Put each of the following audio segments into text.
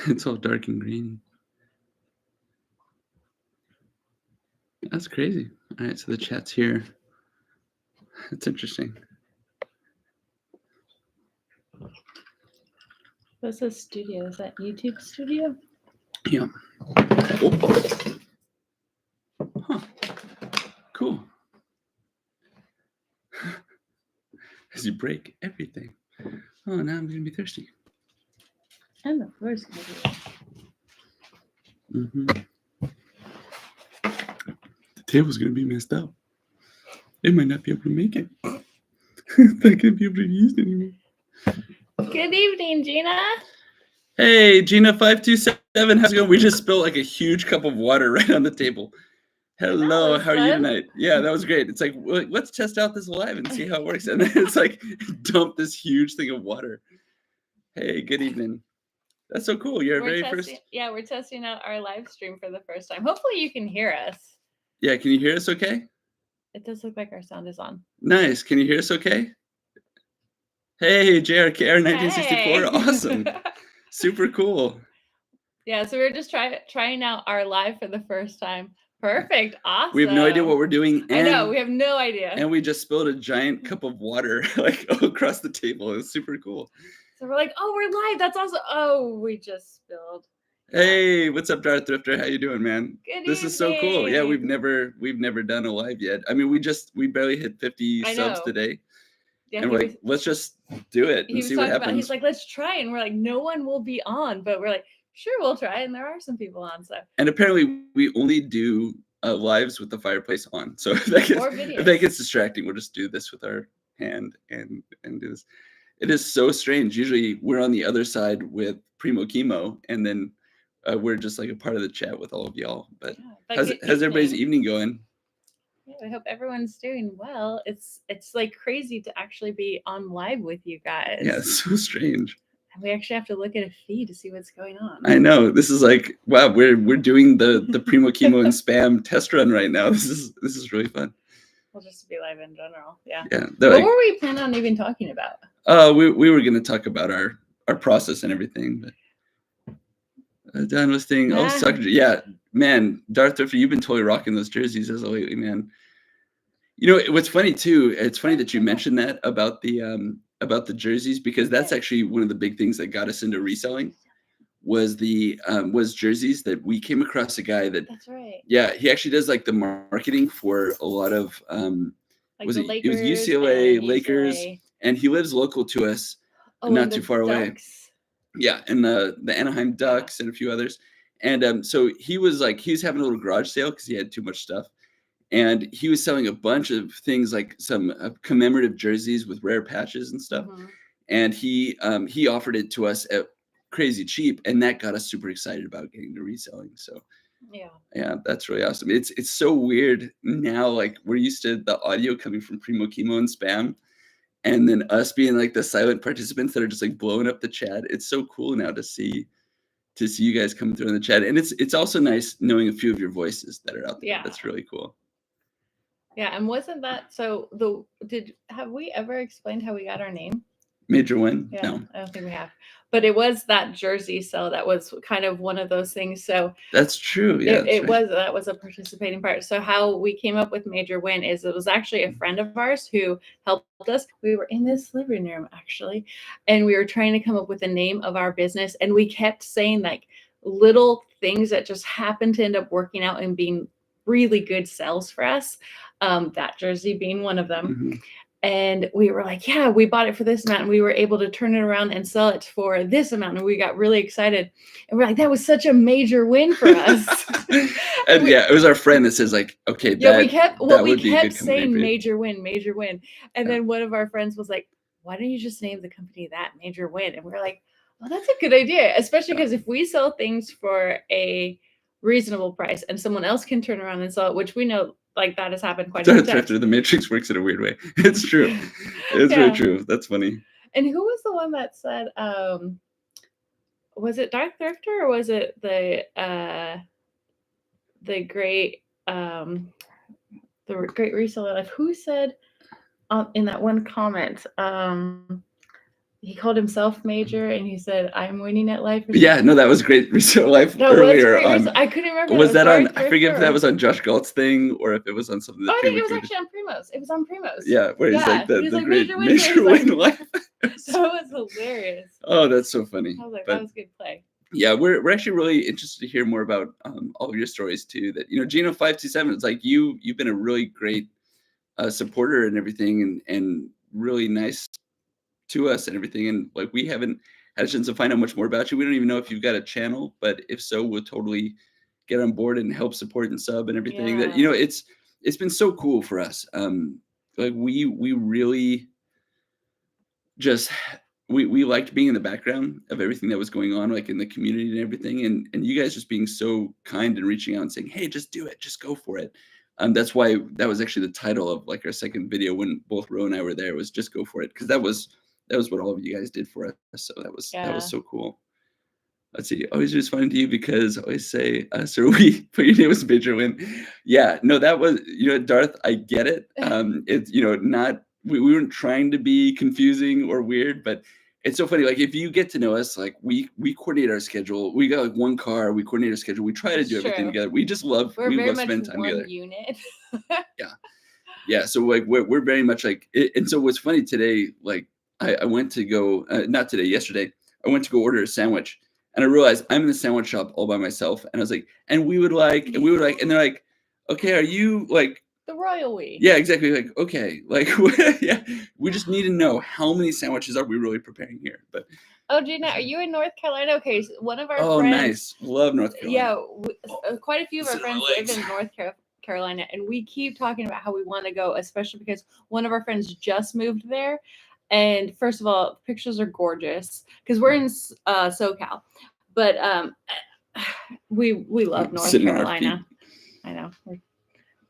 It's all dark and green. That's crazy. All right, so the chat's here. That's interesting. What's this studio? Is that YouTube studio? Yeah. Oh. Huh. Cool. As you break everything. Oh, now I'm gonna be thirsty. And the floor's gonna be Mm-hmm. The table's gonna be messed up. They might not be able to make it. They're not gonna be able to use it anymore. Good evening, Gina. Hey, Gina527, how's it going? We just spilled like a huge cup of water right on the table. Hello, how are you tonight? Yeah, that was great. It's like, let's test out this live and see how it works. And then it's like, dump this huge thing of water. Hey, good evening. That's so cool. You're very first. Yeah, we're testing out our live stream for the first time. Hopefully you can hear us. Yeah, can you hear us okay? It does look like our sound is on. Nice. Can you hear us okay? Hey, JRKR1964. Hey. Awesome. Super cool. Yeah, so we're just trying out our live for the first time. Perfect. Awesome. We have no idea what we're doing. I know, we have no idea. And we just spilled a giant cup of water like across the table. It was super cool. So we're like, oh, we're live. That's awesome. Oh, we just spilled. Hey, what's up, Darth Thrifter? How you doing, man? Good This evening. Is so cool. Yeah, we've never done a live yet. I mean, we barely hit 50 subs today. Yeah, and we're like, let's just do it and see what happens. He's like, let's try. And we're like, no one will be on, but we're like, sure, we'll try. And there are some people on. So. And apparently we only do lives with the fireplace on. So if that gets distracting, we'll just do this with our hand and do this. It is so strange. Usually we're on the other side with Primo Chemo, and then we're just like a part of the chat with all of y'all. But yeah, how's everybody's evening going? Yeah, I hope everyone's doing well. It's like crazy to actually be on live with you guys. Yeah, it's so strange. And we actually have to look at a feed to see what's going on. I know. This is like, wow, we're doing the Primo Chemo and Spam test run right now. This is really fun. We'll just be live in general. Yeah. Yeah. What were we planning on even talking about? We were gonna talk about our process and everything, but done listing. Oh, sucker. Yeah, man, Darth Thrifter, you've been totally rocking those jerseys as of lately, man. You know what's funny too? It's funny that you mentioned that about the jerseys, because that's actually one of the big things that got us into reselling. Was jerseys that we came across a guy that. That's right. Yeah, he actually does like the marketing for a lot of like was it was UCLA, Lakers, and he lives local to us, not too far away. Yeah, and the Anaheim Ducks and a few others. And so he was having a little garage sale because he had too much stuff. And he was selling a bunch of things like some commemorative jerseys with rare patches and stuff. Mm-hmm. And he offered it to us at crazy cheap, and that got us super excited about getting to reselling. So yeah, that's really awesome. It's so weird now. Like, we're used to the audio coming from Primo Chemo and Spam, and then us being like the silent participants that are just like blowing up the chat. It's so cool now to see you guys coming through in the chat, and it's also nice knowing a few of your voices that are out there. Yeah, that's really cool. Yeah, and wasn't that so? Have we ever explained how we got our name? Major Win? Yeah, no, I don't think we have. But it was that jersey sale that was kind of one of those things. So that's true. Yeah, that was a participating part. So how we came up with Major Win is it was actually a friend of ours who helped us. We were in this living room actually, and we were trying to come up with a name of our business, and we kept saying like little things that just happened to end up working out and being really good sales for us. That jersey being one of them. Mm-hmm. And we were like, yeah, we bought it for this amount, and we were able to turn it around and sell it for this amount. And we got really excited. And we're like, that was such a major win for us. And it was our friend that says like, okay, yeah, we kept saying Major Win. And then one of our friends was like, why don't you just name the company that, Major Win? And we're like, well, that's a good idea, especially because if we sell things for a reasonable price and someone else can turn around and sell it, which we know like that has happened quite a few times. The Matrix works in a weird way. It's true. It's very true. That's funny. And who was the one that said, was it Darth Thrifter or was it the great reseller life? Who said in that one comment, he called himself Major, and he said, "I'm winning at life." Yeah, no, that was great. Resale Life earlier on. I couldn't remember. Was that on? I forget if that was on Josh Galt's thing or if it was on something that. I think it was actually on Primos. It was on Primos. Yeah, where he's like the like, great Major Win life. That was hilarious. Oh, that's so funny. I was like, that was good play. Yeah, we're actually really interested to hear more about all of your stories too. That Gino 527. It's like you've been a really great supporter and everything, and really nice to us and everything. And like we haven't had a chance to find out much more about you. We don't even know if you've got a channel, but if so, we'll totally get on board and help support and sub and everything. That it's been so cool for us. Like we really just we liked being in the background of everything that was going on, like in the community and everything, and you guys just being so kind and reaching out and saying, hey, just do it, just go for it. That's why that was actually the title of like our second video when both Ro and I were there, was just go for it, because that was what all of you guys did for us. So that was so cool. Let's see. Always responding to you because I always say, "Sir, we put your name as Major Win." Yeah, no, that was Darth. I get it. It's not. We weren't trying to be confusing or weird, but it's so funny. Like if you get to know us, like we coordinate our schedule. We got like one car. We coordinate our schedule. We try to do everything together. We just love. We love spending time together. Unit. Yeah. So like we're very much like. And so what's funny today? Like I went to go not today. Yesterday I went to go order a sandwich, and I realized I'm in the sandwich shop all by myself. And I was like, and we would like, and they're like, okay, are you like. The royal we. Yeah, exactly. Like, okay, like, yeah, we just need to know how many sandwiches are we really preparing here. But oh, Gina, are you in North Carolina? Okay, so one of our friends. Oh, nice. Love North Carolina. Yeah, quite a few of our friends live in North Carolina, and we keep talking about how we want to go, especially because one of our friends just moved there. And first of all, pictures are gorgeous because we're in SoCal, but we love North Carolina. I know.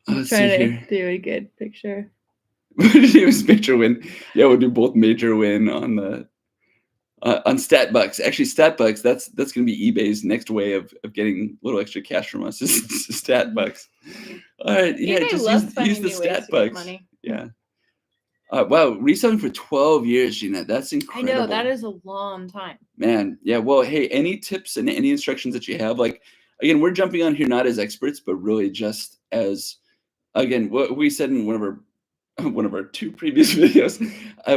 I'm trying to do a good picture. It was Major Win. Yeah, we'll do both Major Win on the on StatBucks. Actually, StatBucks, that's going to be eBay's next way of getting a little extra cash from us. Is StatBucks. All right, yeah, eBay just use the StatBucks. Yeah. Wow, reselling for 12 years, Gina. That's incredible. I know, that is a long time. Man, yeah. Well, hey, any tips and any instructions that you have? Like, again, we're jumping on here not as experts, but really just as, again, what we said in one of our two previous videos,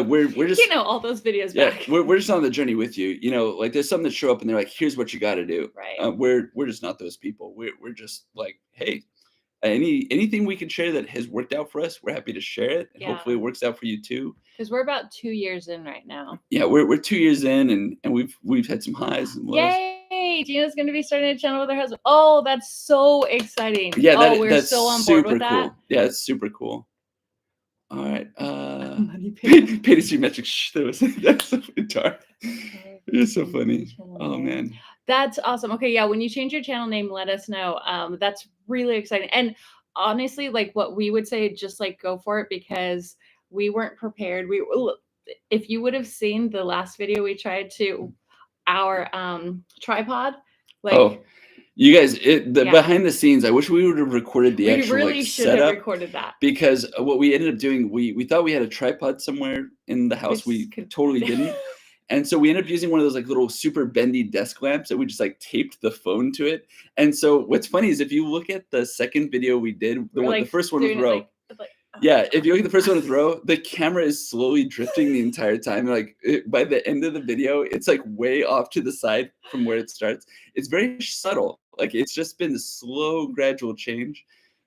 we're just all those videos back. We're just on the journey with you. Like there's some that show up and they're like, here's what you got to do. Right. We're just not those people. We're just like, hey, anything we can share that has worked out for us, we're happy to share it. And hopefully it works out for you too. Because we're about 2 years in right now. Yeah, we're 2 years in, and we've had some highs and lows. Yay! Gina's going to be starting a channel with her husband. Oh, that's so exciting. Yeah, we're so on board with that. Cool. Yeah, it's super cool. All right. Pay to see metric. That's so dark. It's so funny. Oh man. That's awesome. Okay, yeah. When you change your channel name, let us know. That's really exciting. And honestly, like what we would say, just like go for it, because we weren't prepared. If you would have seen the last video we tried to our tripod, like. You guys, behind the scenes, I wish we would have recorded the actual setup. We really should have recorded that. Because what we ended up doing, we thought we had a tripod somewhere in the house. We totally didn't. And so we ended up using one of those like little super bendy desk lamps that we just like taped the phone to it. And so what's funny is if you look at the second video we did, the first one with Ro. Yeah, if you look at the first one with Ro, the camera is slowly drifting the entire time. Like by the end of the video, it's like way off to the side from where it starts. It's very subtle. Like it's just been a slow, gradual change,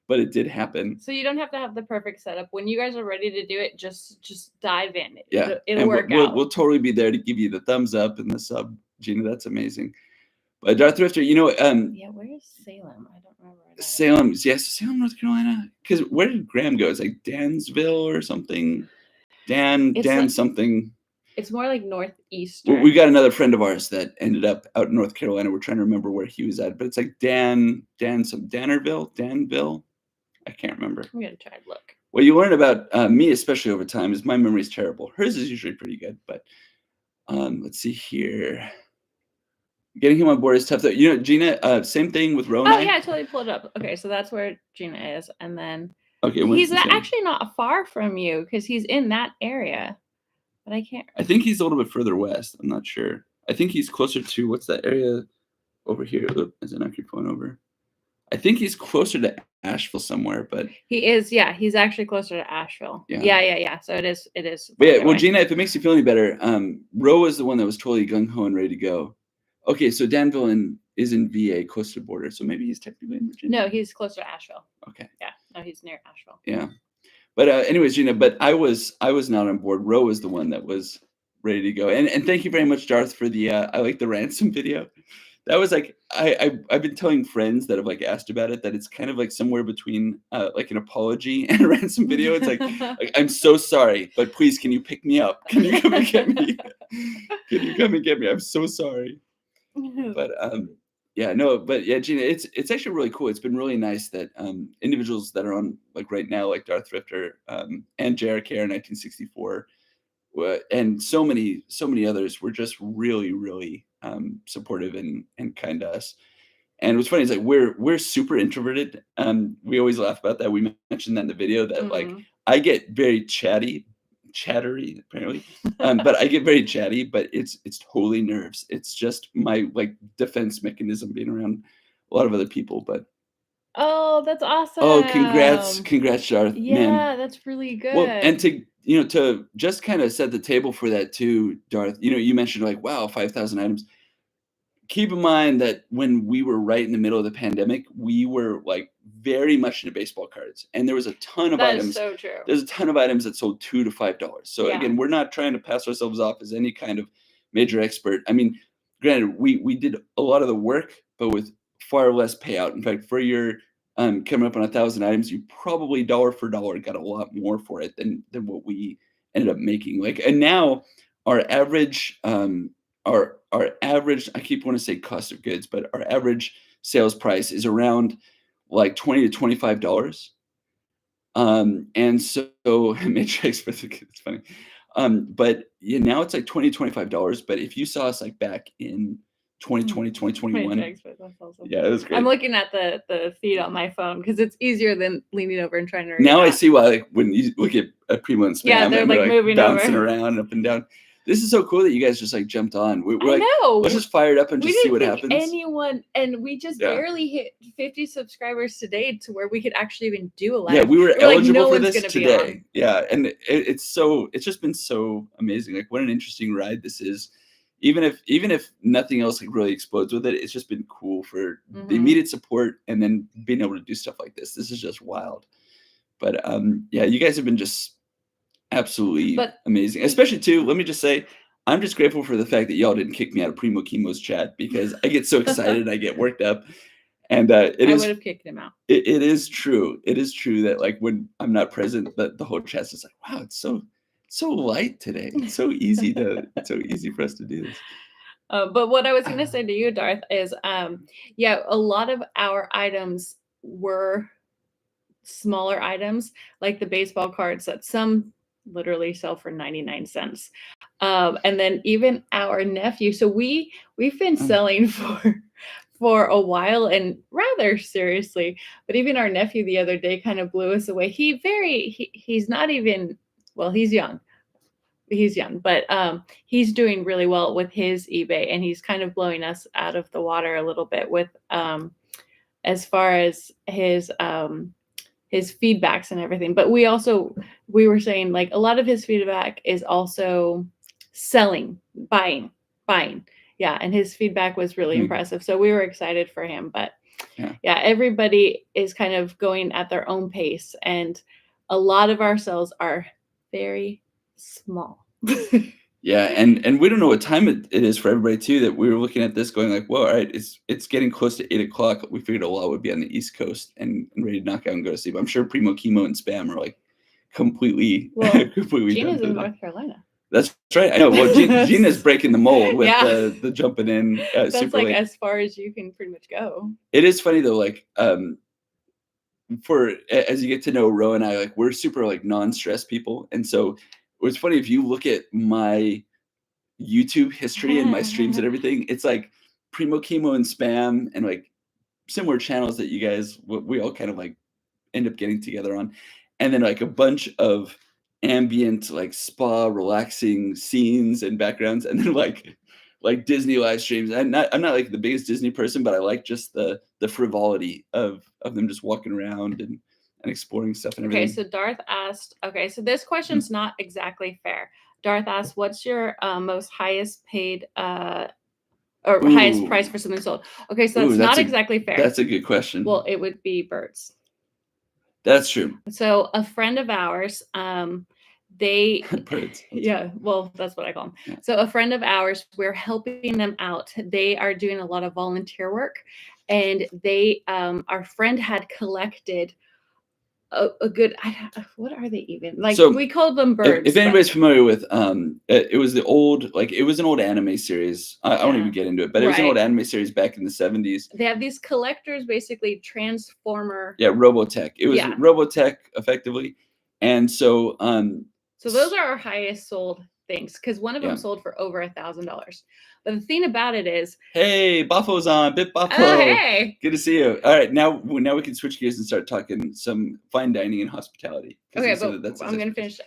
but it did happen. So you don't have to have the perfect setup. When you guys are ready to do it, just dive in. Yeah, it'll work out. We'll totally be there to give you the thumbs up and the sub, Gina. That's amazing. But Darth Thrifter, yeah, where's Salem? I don't remember. Salem, yes, Salem, North Carolina. Because where did Graham go? It's like Dansville or something. Something. It's more like northeast. Well, we got another friend of ours that ended up out in North Carolina. We're trying to remember where he was at, but it's like Danville. I can't remember. I'm gonna try to look. What you learn about me, especially over time, is my memory is terrible. Hers is usually pretty good, but let's see here. Getting him on board is tough though. Gina, same thing with Ro and I. Yeah, I totally pulled it up. Okay, so that's where Gina is, and then okay, he's actually not far from you because he's in that area. but I can't. I think he's a little bit further west. I'm not sure. I think he's closer to what's that area over here? Oop, as I knock your phone over. I think he's closer to Asheville somewhere, but he is. Yeah, he's actually closer to Asheville. Yeah. So it is. But yeah, well, Gina, if it makes you feel any better, Roe was the one that was totally gung ho and ready to go. Okay, so Danville is in VA, close to the border, so maybe he's technically in Virginia. No, he's closer to Asheville. Okay. Yeah. No, he's near Asheville. Yeah. But anyways, Gina, but I was not on board. Roe was the one that was ready to go. And thank you very much, Darth, for the I like the ransom video. That was like I've been telling friends that have like asked about it that it's kind of like somewhere between like an apology and a ransom video. It's like I'm so sorry, but please can you pick me up? Can you come and get me? Can you come and get me? I'm so sorry. But yeah, no, but yeah, Gina, it's actually really cool. It's been really nice that individuals that are on like right now, like Darth Rifter and JRK 1964, and so many others were just really supportive and kind to us. And what's funny is like we're super introverted. We always laugh about that. We mentioned that in the video that like I get very chattery apparently, but I get very chatty. But it's totally nerves. It's just my like defense mechanism being around a lot of other people. But oh, that's awesome! Oh, congrats, Darth. Yeah, man. That's really good. Well, and to just kind of set the table for that too, Darth. You mentioned like, wow, 5,000 items. Keep in mind that when we were right in the middle of the pandemic, we were like very much into baseball cards, and there was a ton of items. That is so true. There's a ton of items that sold $2 to $5. So again, we're not trying to pass ourselves off as any kind of major expert. I mean, granted, we did a lot of the work, but with far less payout. In fact, for your coming up on 1,000 items, you probably dollar for dollar got a lot more for it than what we ended up making. Like, and now our average our average, I keep wanting to say cost of goods, but our average sales price is around like $20 to $25. And so Matrix, it's funny. But yeah, now it's like $20 to $25. But if you saw us like back in 2020, 2021, yeah, it was great. I'm looking at the feed on my phone because it's easier than leaning over and trying to read. Now I see why, like when you look at Primo and Spam, yeah, they're like moving bouncing over. around up and down. This is so cool that you guys just like jumped on. We're like, know. Let's just fire it up and just see what happens. Anyone, and we just barely hit 50 subscribers today to where we could actually even do a live. Yeah, we were eligible for this today. Yeah, and it's just been so amazing. Like, what an interesting ride this is. Even if nothing else like really explodes with it, it's just been cool for the immediate support and then being able to do stuff like this. This is just wild. But yeah, you guys have been just absolutely amazing. Especially too, let me just say, I'm just grateful for the fact that y'all didn't kick me out of Primo Chemo's chat because I get so excited, I get worked up. And I would have kicked him out. It is true. It is true that like when I'm not present, the whole chat's just like, wow, it's so light today. It's so easy for us to do this. But what I was going to say to you, Darth, is yeah, a lot of our items were smaller items, like the baseball cards that some literally sell for 99 cents. And then even our nephew. So we've been selling for a while and rather seriously, but even our nephew the other day kind of blew us away. He's not even, well, he's young, but he's doing really well with his eBay, and he's kind of blowing us out of the water a little bit with as far as his feedbacks and everything. But we were saying like a lot of his feedback is also selling, buying. Yeah. And his feedback was really impressive. So we were excited for him, but yeah, everybody is kind of going at their own pace. And a lot of our sales are very small. Yeah, and we don't know what time it is for everybody too. That we were looking at this, going like, "Well, all right, it's getting close to 8:00. We figured a lot would be on the East Coast and ready to knock out and go to sleep." I'm sure Primo, Chemo, and Spam are like completely. Gina's in North Carolina. That's right. I know. Well, Gina's breaking the mold with the jumping in. That's super like late. As far as you can pretty much go. It is funny though, like as you get to know Ro and I, like we're super like non-stress people, and so. It's funny if you look at my YouTube history and my streams and everything, it's like Primo, Chemo, and Spam and like similar channels that you guys, we all kind of like end up getting together on. And then like a bunch of ambient like spa relaxing scenes and backgrounds, and then like Disney live streams. I'm not like the biggest Disney person, but I like just the frivolity of them just walking around and exploring stuff and everything. Okay, so Darth asked, okay, so this question's not exactly fair. Darth asked, what's your most highest paid or highest price for something sold? Okay, so that's not exactly fair. That's a good question. Well, it would be birds. That's true. So a friend of ours, they birds. Yeah, well, that's what I call them. Yeah. So a friend of ours, we're helping them out. They are doing a lot of volunteer work, and they our friend had collected a good, what are they even like? So we called them birds. If anybody's familiar with it was the old, like it was an old anime series. I won't even get into it, but it was an old anime series back in the 70s. They have these collectors, basically Transformer. Yeah, Robotech. It was Robotech effectively. And so so those are our highest sold things, because one of them sold for over $1,000. But the thing about it is, hey, Baffo's on, Bit Baffo. Oh, hey, good to see you. All right, now we can switch gears and start talking some fine dining and hospitality. Okay, but I'm going to finish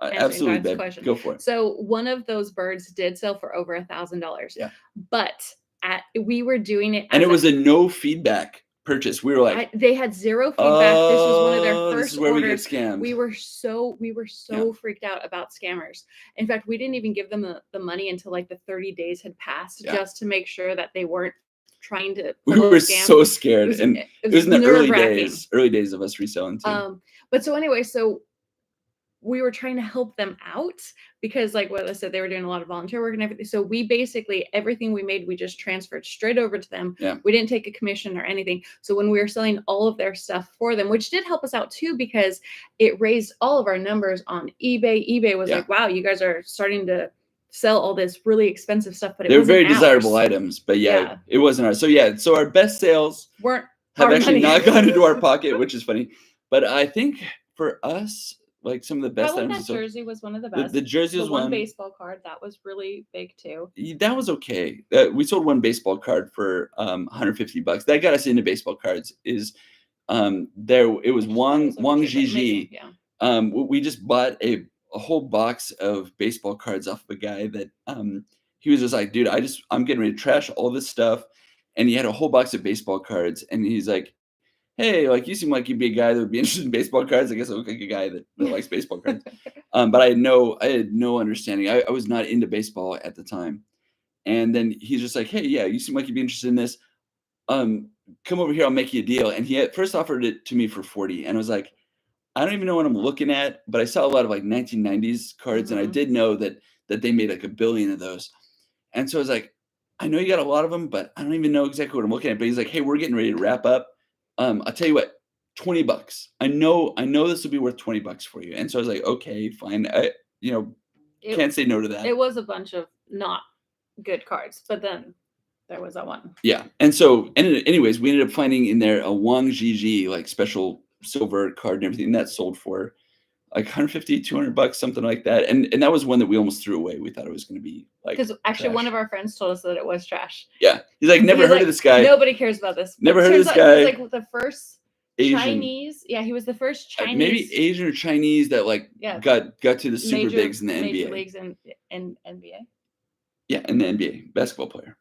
absolutely, babe. Question. Go for it. So one of those birds did sell for over $1,000. Yeah, but we were doing it, and it was a no feedback purchase. We were like, they had zero feedback. This was one of their first this is where orders. We get scammed. We were so freaked out about scammers. In fact, we didn't even give them the money until like the 30 days had passed, just to make sure that they weren't trying to. We were so scared, it was in the early days of us reselling too. But so anyway, so we were trying to help them out, because like what I said, they were doing a lot of volunteer work and everything. So we basically, everything we made, we just transferred straight over to them. Yeah. We didn't take a commission or anything. So when we were selling all of their stuff for them, which did help us out too, because it raised all of our numbers on eBay. eBay was like, wow, you guys are starting to sell all this really expensive stuff, but they're very desirable items, but it wasn't ours. So our best sales have actually not gone into our pocket, which is funny. But I think for us, like some of the best items. That jersey was one of the best. The jersey was one baseball card that was really big too. That was okay. We sold one baseball card for $150. That got us into baseball cards. It was Wang Zhizhi. Yeah. We just bought a whole box of baseball cards off of a guy that he was just like, dude, I'm getting ready to trash all this stuff, and he had a whole box of baseball cards, and he's like, hey, like you seem like you'd be a guy that would be interested in baseball cards. I guess I look like a guy that likes baseball cards. But I had no understanding. I was not into baseball at the time. And then he's just like, hey, yeah, you seem like you'd be interested in this. Come over here, I'll make you a deal. And he had first offered it to me for $40. And I was like, I don't even know what I'm looking at, but I saw a lot of like 1990s cards, and I did know that they made like 1 billion of those. And so I was like, I know you got a lot of them, but I don't even know exactly what I'm looking at. But he's like, hey, we're getting ready to wrap up. I'll tell you what, $20. I know this will be worth $20 for you. And so I was like, okay, fine. Can't say no to that. It was a bunch of not good cards, but then there was that one. Yeah. And so, anyways, we ended up finding in there a Wang Zhizhi, like special silver card and everything, that sold for like $150, $200, something like that. And that was one that we almost threw away. We thought it was going to be like, because actually one of our friends told us that it was trash. Yeah. He's like, never heard of this guy. Nobody cares about this. Never heard of this guy. He was like the first Asian. Chinese. Yeah. He was the first Chinese. Maybe Asian or Chinese that got to the super bigs in the NBA. Major leagues in NBA. Yeah. In the NBA, basketball player.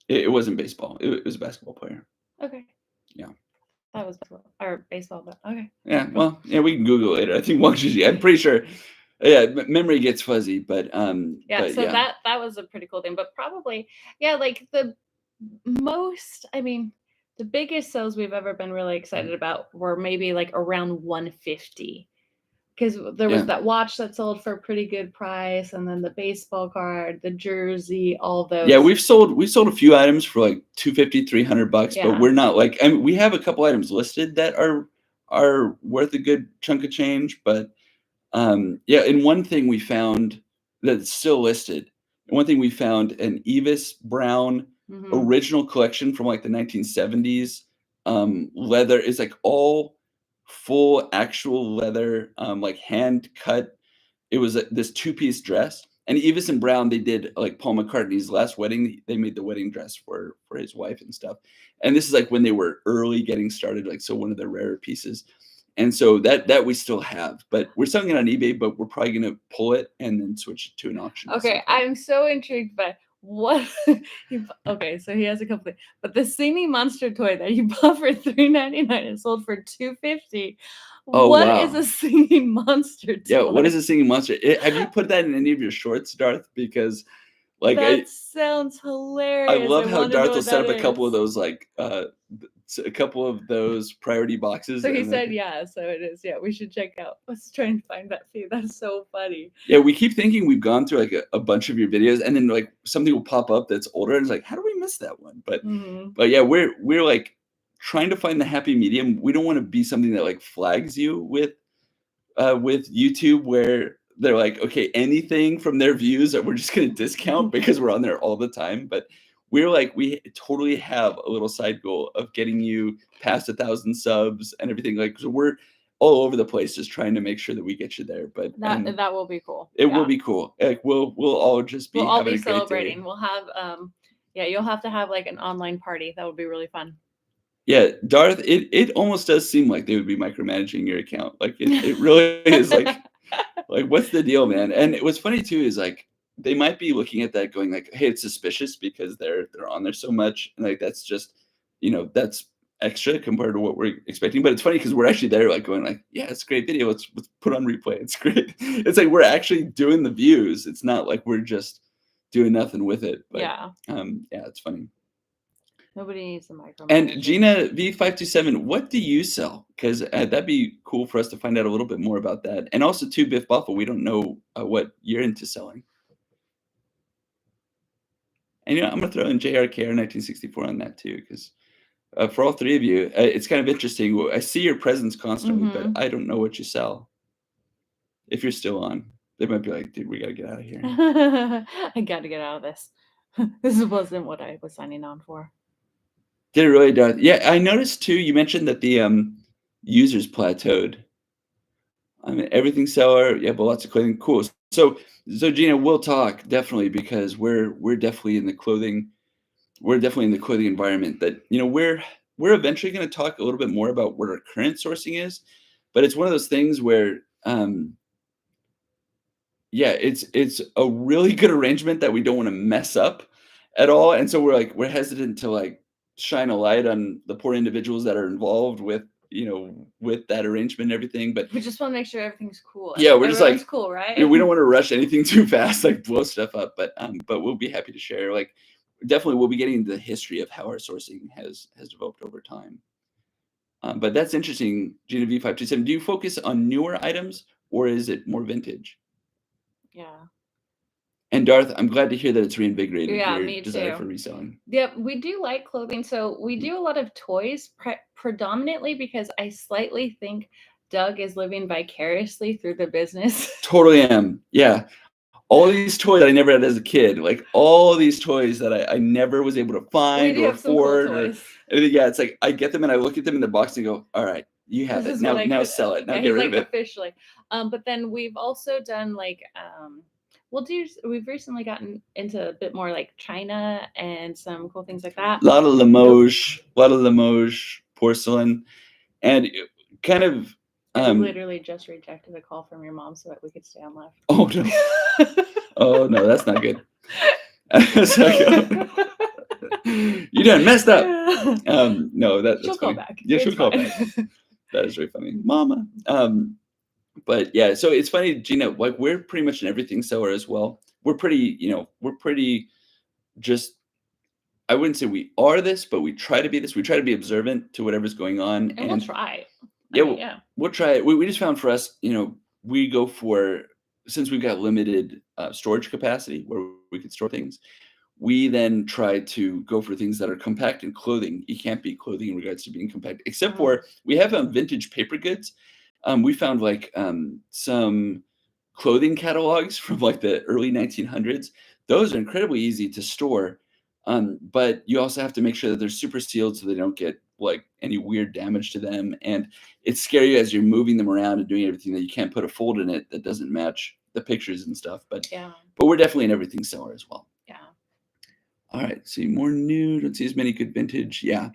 It wasn't baseball. It was a basketball player. Okay. Yeah. That was baseball, but okay. Yeah, well, we can Google it later. I think Wang Zhizhi. I'm pretty sure. Yeah, memory gets fuzzy, but that was a pretty cool thing. But probably, like the biggest sales we've ever been really excited about were maybe like around 150. Because there was that watch that sold for a pretty good price, and then the baseball card, the jersey, all those. Yeah, we've sold a few items for like $250, $300, but we're not like. I mean, we have a couple items listed that are worth a good chunk of change, but and one thing we found that's still listed. One thing we found an Evis Brown original collection from like the 1970s. Leather is like all full actual leather, like hand cut. It was this 2-piece dress, and Evis and Brown, they did like Paul McCartney's last wedding. They made the wedding dress for his wife and stuff. And this is like when they were early getting started, like, so one of the rarer pieces. And so that we still have, but we're selling it on eBay, but we're probably going to pull it and then switch it to an auction. Okay, I'm so intrigued by what okay, so he has a couple things. But the singing monster toy that you bought for $3.99 and sold for $2.50. Oh, What wow. is a singing monster toy? Yeah, what is a singing monster? Have you put that in any of your shorts, Darth? Because like that sounds hilarious. I love how Darth will set up a couple of those those a couple of those priority boxes. So he said, yeah, so it is. Yeah, we should check out. Let's try and find that feed. That's so funny. Yeah, we keep thinking we've gone through like a bunch of your videos, and then like something will pop up that's older, and it's like, how do we miss that one? But yeah, we're like trying to find the happy medium. We don't want to be something that like flags you with YouTube, where they're like, okay, anything from their views that we're just going to discount because we're on there all the time. But we're like, we totally have a little side goal of getting you past 1,000 subs and everything. Like, so we're all over the place just trying to make sure that we get you there. But that will be cool. It will be cool. Like we'll all just be having a great celebrating. day. We'll have you'll have to have like an online party. That would be really fun. Yeah, Darth, it almost does seem like they would be micromanaging your account. Like it really is like what's the deal, man? And what's funny too is like they might be looking at that going like, hey, it's suspicious because they're on there so much, and like that's just that's extra compared to what we're expecting. But it's funny because we're actually there like going like, yeah, it's a great video. Let's put on replay. It's great. It's like we're actually doing the views. It's not like we're just doing nothing with it. But yeah, it's funny. Nobody needs the micro. And Gina V527, what do you sell? Because that'd be cool for us to find out a little bit more about that. And also, too, Biff Buffalo, we don't know what you're into selling. And I'm going to throw in JRKR 1964 on that, too, because for all three of you, it's kind of interesting. I see your presence constantly, but I don't know what you sell. If you're still on, they might be like, dude, we got to get out of here. I got to get out of this. This wasn't what I was signing on for. Did it really does? Yeah, I noticed too. You mentioned that the users plateaued. I mean, everything seller, yeah, but lots of clothing. Cool. So Gina, we'll talk definitely because we're definitely in the clothing. We're definitely in the clothing environment. That we're eventually going to talk a little bit more about what our current sourcing is, but it's one of those things where it's a really good arrangement that we don't want to mess up at all, and so we're hesitant to like shine a light on the poor individuals that are involved with with that arrangement and everything, but we just want to make sure everything's cool. Yeah, we're just like cool, right? We don't want to rush anything too fast, like blow stuff up, but we'll be happy to share. Like definitely we'll be getting into the history of how our sourcing has developed over time. But that's interesting. Gina V527, do you focus on newer items or is it more vintage? Yeah. And Darth, I'm glad to hear that it's reinvigorated your me desire too. for reselling. Yep, we do like clothing. So we do a lot of toys predominantly because I slightly think Doug is living vicariously through the business. Totally am. Yeah. All these toys I never had as a kid, like all these toys that I never was able to find or afford. Yeah, it's like I get them and I look at them in the box and go, all right, you have it. Now sell it. Now get rid of it. Officially. But then we've also done like we've recently gotten into a bit more like China and some cool things like that. A lot of Limoges porcelain, and kind of. I literally just rejected a call from your mom so that we could stay on live. Oh no! Oh no, that's not good. You done messed up. No, that's she'll funny. Call back. Yeah, she'll call back. That is really funny, Mama. But yeah, so it's funny, Gina. Like we're pretty much an everything seller as well. We're pretty, just. I wouldn't say we are this, but we try to be this. We try to be observant to whatever's going on, and we'll try. We'll try it. We just found for us, we go for, since we've got limited storage capacity where we can store things, we then try to go for things that are compact in clothing. You can't beat clothing in regards to being compact, except for we have vintage paper goods. We found like some clothing catalogs from like the early 1900s. Those are incredibly easy to store. But you also have to make sure that they're super sealed so they don't get like any weird damage to them. And it's scary as you're moving them around and doing everything that you can't put a fold in it that doesn't match the pictures and stuff. But we're definitely an everything seller as well. Yeah. All right. See more new. Don't see as many good vintage. Yeah.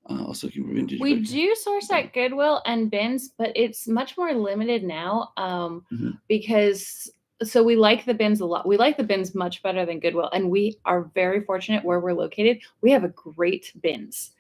Also looking for vintage. We do source at Goodwill and bins, but it's much more limited now because so we like the bins a lot. We like the bins much better than Goodwill, and we are very fortunate where we're located. We have a great bins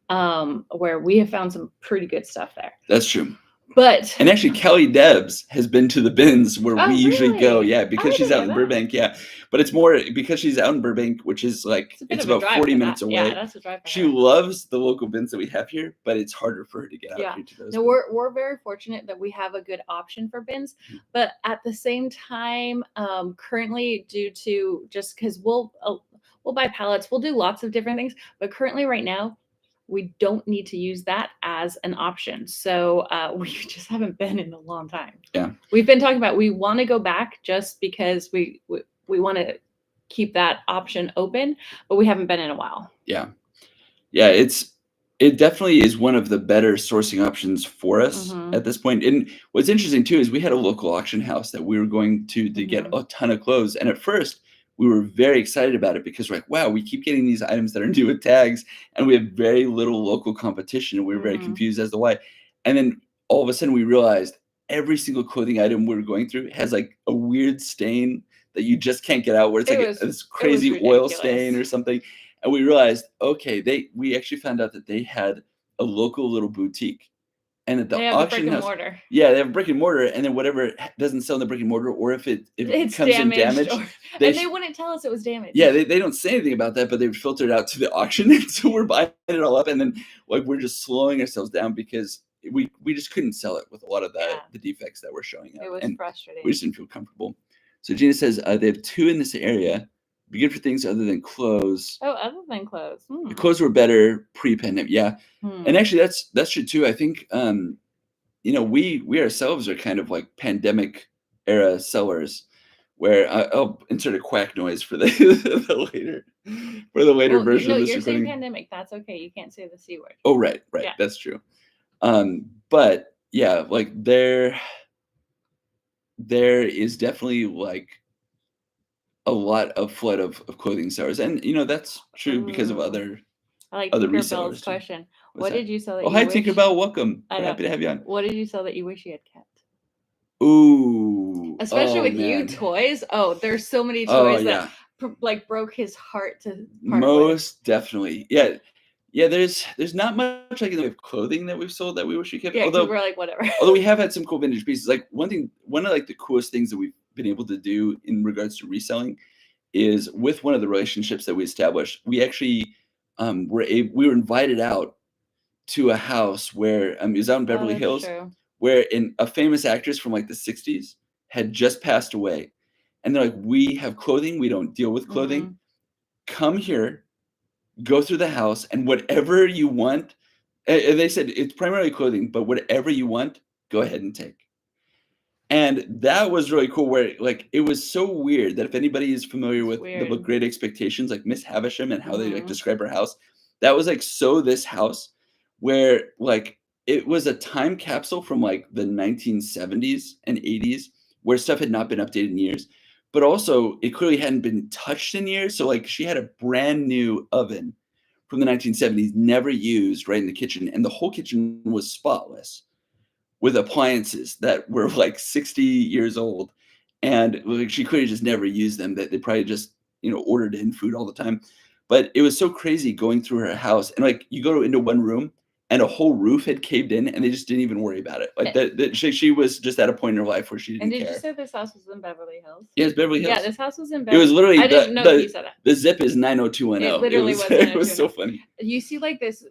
where we have found some pretty good stuff there. That's true. And actually, Kelly Debs has been to the bins where we usually go. Yeah, because she's out in Burbank. Yeah, but it's more because she's out in Burbank, which is like it's about 40 minutes away. Yeah, that's a drive. She loves the local bins that we have here, but it's harder for her to get out here to those. No, we're very fortunate that we have a good option for bins, but at the same time, currently due to just because we'll buy pallets, we'll do lots of different things, but currently right now, we don't need to use that as an option. So we just haven't been in a long time. Yeah. We've been talking about, we want to go back just because we want to keep that option open, but we haven't been in a while. Yeah. Yeah. It definitely is one of the better sourcing options for us at this point. And what's interesting too, is we had a local auction house that we were going to get a ton of clothes. And at first, we were very excited about it because we're like, wow, we keep getting these items that are new with tags and we have very little local competition. And we were very confused as to why. And then all of a sudden we realized every single clothing item we were going through has like a weird stain that you just can't get out, where it's like this crazy oil stain or something. And we realized, okay, we actually found out that they had a local little boutique. And at the auction house, they have a brick and mortar, and then whatever doesn't sell in the brick and mortar, or if it comes in damaged, and they wouldn't tell us it was damaged. Yeah, they don't say anything about that, but they would filter it out to the auction, and so we're buying it all up, and then like we're just slowing ourselves down because we just couldn't sell it with a lot of the defects that were showing up. It was frustrating. We just didn't feel comfortable. So Gina says they have 2 in this area. Be good for things other than clothes. Oh, other than clothes. The clothes were better pre-pandemic. Yeah. And actually that's true too. I think we ourselves are kind of like pandemic era sellers, where I'll insert a quack noise for the later version of this you're recording. saying pandemic, that's okay. You can't say the C word. Oh, right. Yeah. That's true. But yeah, like there is definitely like a lot of flood of clothing sellers, and that's true because of other resellers. Question: What did you sell? That hi, Tinkerbell. Welcome. We're happy to have you on. What did you sell that you wish you had kept? Ooh, especially with you toys. Oh, there's so many toys that like broke his heart to. Most definitely, yeah. There's not much like in the way of clothing that we've sold that we wish we kept. Yeah, although we're like whatever. Although we have had some cool vintage pieces. Like one of like the coolest things that we've been able to do in regards to reselling is with one of the relationships that we established. We actually we were invited out to a house where it was out in Beverly Hills, where a famous actress from like the 60s had just passed away, and they're like, we have clothing, we don't deal with clothing. Come here, go through the house, and whatever you want, and they said it's primarily clothing, but whatever you want, go ahead and take. And that was really cool, where like it was so weird that if anybody is familiar with the book Great Expectations, like Miss Havisham and how they like describe her house, that was like this house where like it was a time capsule from like the 1970s and 80s where stuff had not been updated in years, but also it clearly hadn't been touched in years. So like she had a brand new oven from the 1970s, never used, right in the kitchen, and the whole kitchen was spotless, with appliances that were like 60 years old, and like she could have just never used them. That they probably just ordered in food all the time. But it was so crazy going through her house, and like you go into one room and a whole roof had caved in, and they just didn't even worry about it. Like that she was just at a point in her life where she didn't care. And did you say this house was in Beverly Hills? Yeah, it's Beverly Hills. Yeah, this house was in Beverly Hills. It was literally I didn't know you said that. The zip is 90210. It literally was. It was so funny. You see like this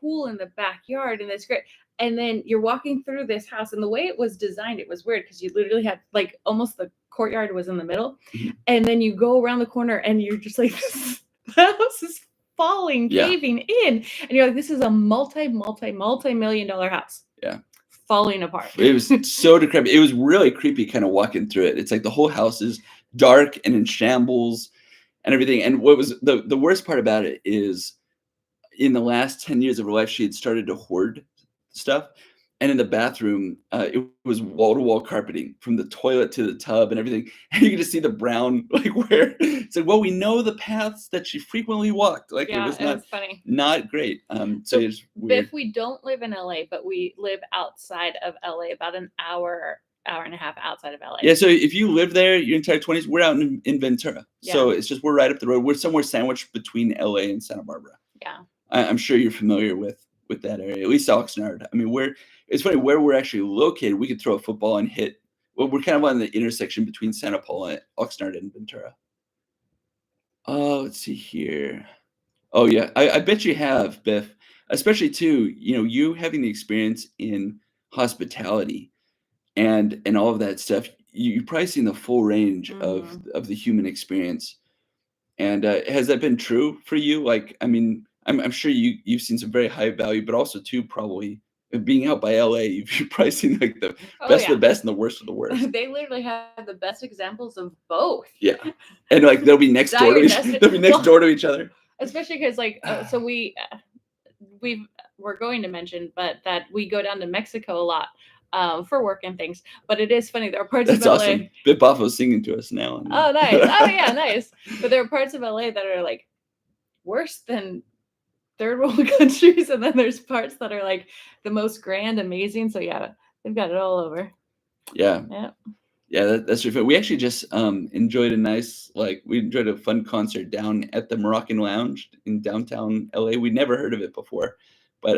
pool in the backyard, and it's great. And then you're walking through this house, and the way it was designed, it was weird because you literally had like almost the courtyard was in the middle, and then you go around the corner, and you're just like, the house is falling, caving in, and you're like, this is a multi-million-dollar house. Yeah, falling apart. It was so decrepit. It was really creepy, kind of walking through it. It's like the whole house is dark and in shambles and everything. And what was the worst part about it is, in the last 10 years of her life, she had started to hoard stuff. And in the bathroom, it was wall-to-wall carpeting from the toilet to the tub and everything, and you could just see the brown, like, where it's like, "Well, we know the paths that she frequently walked." Like, it Yeah, was it was funny. not great, so So, it's weird. Biff, we don't live in LA, but we live outside of LA, about an hour, hour and a half outside of LA. Yeah, so if you live there your entire 20s, we're out in Ventura. So Yeah. it's just we're right up the road. We're somewhere sandwiched between LA and Santa Barbara. Yeah. I'm sure you're familiar with that area, at least Oxnard. I mean, it's funny where we're actually located. We could throw a football and hit. Well, we're kind of on the intersection between Santa Paula, Oxnard, and Ventura. Oh, let's see here. Oh yeah, I bet you have, Biff. Especially too, you having the experience in hospitality and all of that stuff. You've probably seen the full range of the human experience. And has that been true for you? Like, I mean, I'm sure you've seen some very high value, but also too probably being out by LA, you've probably seen like the Oh, best of yeah. the best and the worst of the worst. They literally have the best examples of both. Yeah, and like they'll be next door to each. They'll be next door to each other. Especially because, like, so we're going to mention, but that we go down to Mexico a lot for work and things. But it is funny. There are parts That's of LA. awesome. Bit Baffo's singing to us now. Oh, nice. Oh, yeah, nice. But there are parts of LA that are like worse than third world countries, and then there's parts that are like the most grand, amazing. So yeah, they've got it all over. Yeah. Yeah. Yeah, that's true. We actually just enjoyed we enjoyed a fun concert down at the Moroccan Lounge in downtown LA. We'd never heard of it before, but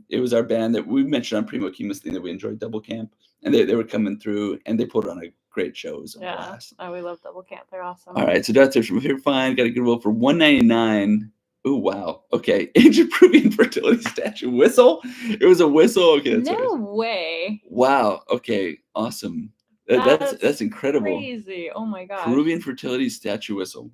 it was our band that we mentioned on Primo Kima's thing that we enjoyed, Double Camp, and they were coming through and they put on a great show. It was a blast. Oh, we love Double Camp. They're awesome. All right, so that's it from here. Fine, got a good roll for $199. Oh wow. Okay, ancient Peruvian fertility statue whistle. It was a whistle. Okay, that's no way. Wow. Okay, awesome. That's incredible. Crazy. Oh my gosh. Peruvian fertility statue whistle.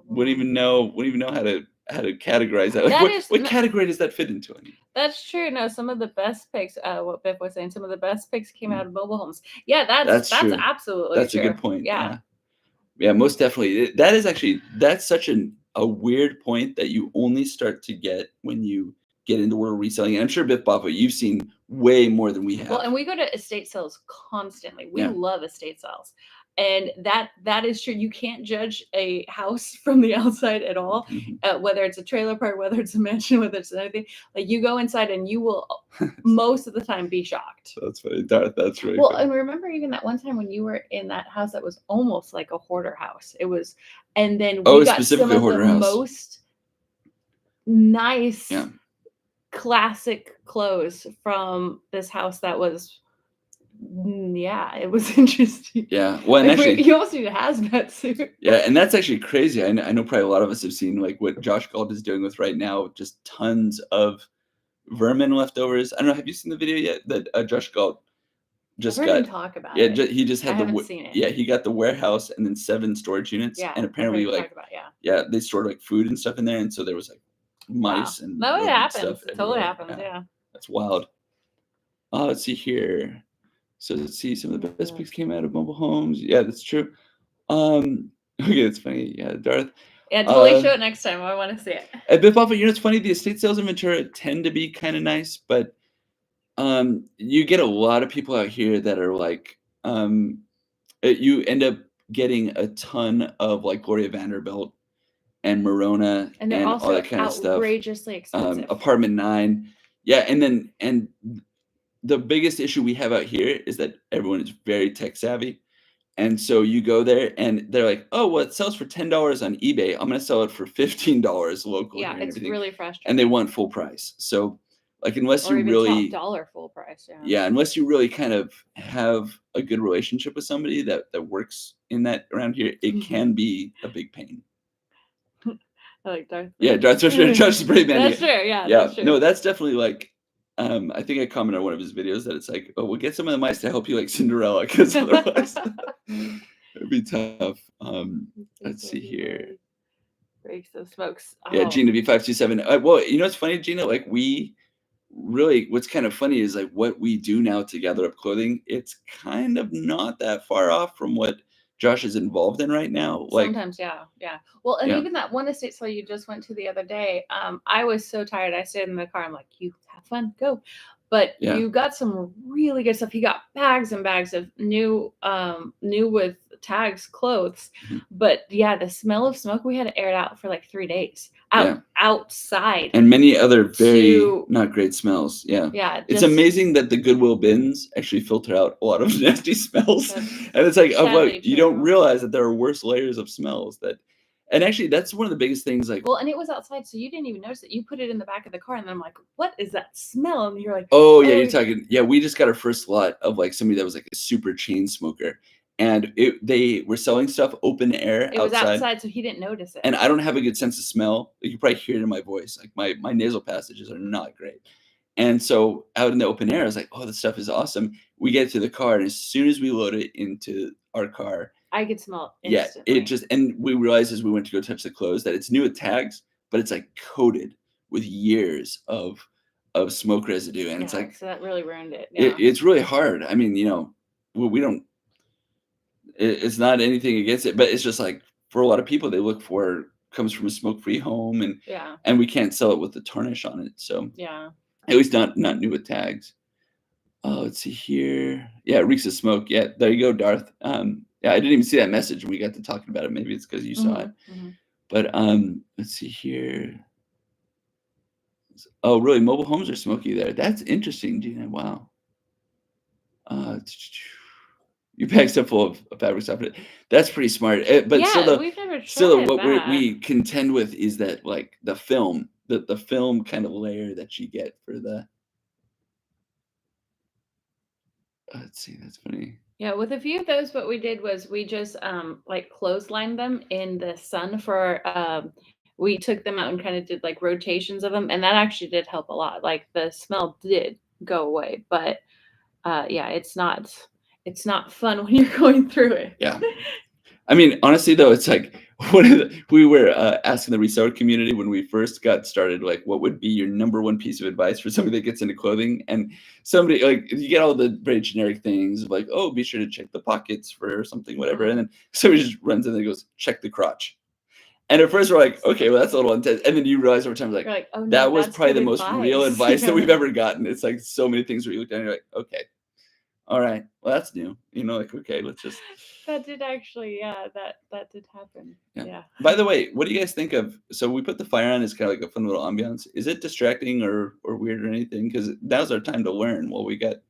Wouldn't even know how to categorize that. Like, what category does that fit into? That's true. No, some of the best picks, what Biff was saying, some of the best picks came out of mobile homes. Yeah, that's true. Absolutely that's true. A good point. Yeah. Yeah, most definitely. That's such a weird point that you only start to get when you get into world reselling. And I'm sure Biff Baffo, you've seen way more than we have. Well, and we go to estate sales constantly. We love estate sales. And that is true. You can't judge a house from the outside at all, whether it's a trailer park, whether it's a mansion, whether it's anything. Like, you go inside and you will most of the time be shocked. That's funny. That's really well. funny. And remember even that one time when you were in that house that was almost like a hoarder house. It was, and then we got some of the most nice, classic clothes from this house that was. Yeah, it was interesting. Yeah, well, and actually, you also need a hazmat suit. Yeah, and that's actually crazy. I know probably a lot of us have seen like what Josh Galt is dealing with right now, just tons of vermin leftovers. I don't know. Have you seen the video yet that Josh Galt just got? Him talk about it. He just had seen it. Yeah, he got the warehouse and then 7 storage units. Yeah, and apparently they stored like food and stuff in there, and so there was like mice and no, it happens. Stuff it totally happens. Yeah, that's wild. Let's see here. So let's see, some of the best picks came out of mobile homes. Yeah, that's true. Okay, it's funny. Yeah, Darth. Yeah, totally show it next time. I want to see it. At Biff Baffo's, it's funny. The estate sales in Ventura tend to be kind of nice, but you get a lot of people out here that are like, you end up getting a ton of like Gloria Vanderbilt and Morona and all that kind of stuff. Outrageously expensive. Apartment 9. Yeah, and the biggest issue we have out here is that everyone is very tech savvy. And so you go there and they're like, oh, well, it sells for $10 on eBay. I'm going to sell it for $15 locally. Yeah, it's really frustrating. And they want full price. So like, unless you really $top full price. Yeah, unless you really kind of have a good relationship with somebody that works in that around here, it can be a big pain. I like Darth. Yeah, Darth is pretty man. That's true. Yeah. Yeah. That's true. No, that's definitely like. I think I commented on one of his videos that it's like, oh, we'll get some of the mice to help you like Cinderella, because otherwise it'd be tough. Let's see here. Breaks the smokes. Oh. Yeah, Gina B527. Well, it's funny, Gina. Like, what's kind of funny is like what we do now to gather up clothing. It's kind of not that far off from what Josh is involved in right now. Like, sometimes, yeah. Well, and even that one estate sale you just went to the other day, I was so tired. I stayed in the car. I'm like, you have fun, go. But you got some really good stuff. He got bags and bags of new with tags clothes. But yeah, the smell of smoke, we had to air it out for like 3 days outside. And many other very not great smells. Yeah. It's amazing that the Goodwill bins actually filter out a lot of nasty smells. And it's like, you don't realize that there are worse layers of smells that. And actually, that's one of the biggest things. Like, well, and it was outside, so you didn't even notice it. You put it in the back of the car, and then I'm like, "What is that smell?" And you're like, "Oh yeah, you're talking." Yeah, we just got our first lot of like somebody that was like a super chain smoker, and they were selling stuff open air. It was outside, so he didn't notice it. And I don't have a good sense of smell. You can probably hear it in my voice. Like my nasal passages are not great. And so out in the open air, I was like, "Oh, this stuff is awesome." We get to the car, and as soon as we load it into our car, I could smell it instantly. Yeah, it just, and we realized as we went to go touch the clothes that it's new with tags, but it's like coated with years of smoke residue, and it's like, so that really ruined it. Yeah. It's really hard. I mean, we don't. It's not anything against it, but it's just like for a lot of people, they look for comes from a smoke-free home, and we can't sell it with the tarnish on it. So at least not new with tags. Oh, let's see here. Yeah, it reeks of smoke. Yeah, there you go, Darth. Yeah, I didn't even see that message when we got to talking about it. Maybe it's because you saw it. But let's see here. Oh, really? Mobile homes are smoky there. That's interesting, Gina. Wow. You pack stuff full of fabric stuff. That's pretty smart. But we've never tried still, what that. we contend with is that like the film kind of layer that you get for the. Let's see. That's funny. Yeah, with a few of those, what we did was we just like clotheslined them in the sun for we took them out and kind of did like rotations of them, and that actually did help a lot. Like the smell did go away, but yeah, it's not fun when you're going through it. Yeah. I mean, honestly, though, it's like we were asking the reseller community when we first got started, like, what would be your number one piece of advice for somebody that gets into clothing? And somebody, like, you get all the very generic things of like, oh, be sure to check the pockets for something, whatever. And then somebody just runs in and goes, check the crotch. And at first we're like, okay, well, that's a little intense. And then you realize over time, like, oh, no, that was probably the most real advice that we've ever gotten. It's like so many things where you look down and you're like, okay. All right. Well, that's new. Like, okay, let's just. That did actually, that did happen. Yeah. By the way, what do you guys think of? So we put the fire on as kind of like a fun little ambiance. Is it distracting or weird or anything? Because now's our time to learn. While we got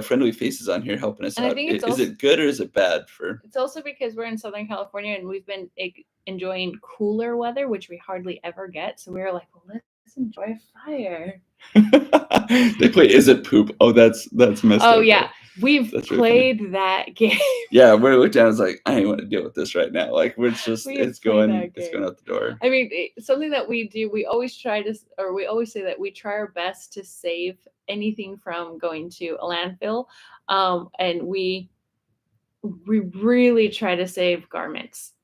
friendly faces on here helping us out. Is it good or is it bad for? It's also because we're in Southern California and we've been enjoying cooler weather, which we hardly ever get. So we were like, well, let's enjoy fire. They play Is It Poop? Oh, that's messed up. Oh yeah, we've played that game. Yeah, we're looking down. It's like, I ain't want to deal with this right now. Like it's going out the door. I mean, something that we do, we always say that we try our best to save anything from going to a landfill, and we really try to save garments.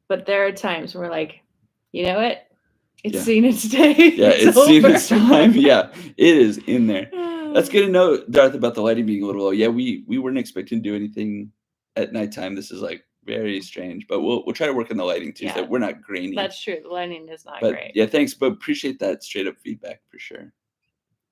But there are times where we're like, you know what? It's seen its day. Yeah, it's seen its time. Yeah, it is in there. That's good to know, Darth, about the lighting being a little low. Yeah, we weren't expecting to do anything at nighttime. This is like very strange, but we'll try to work on the lighting too, so that we're not grainy. That's true. The lighting is not great. Yeah, thanks, but appreciate that straight up feedback for sure.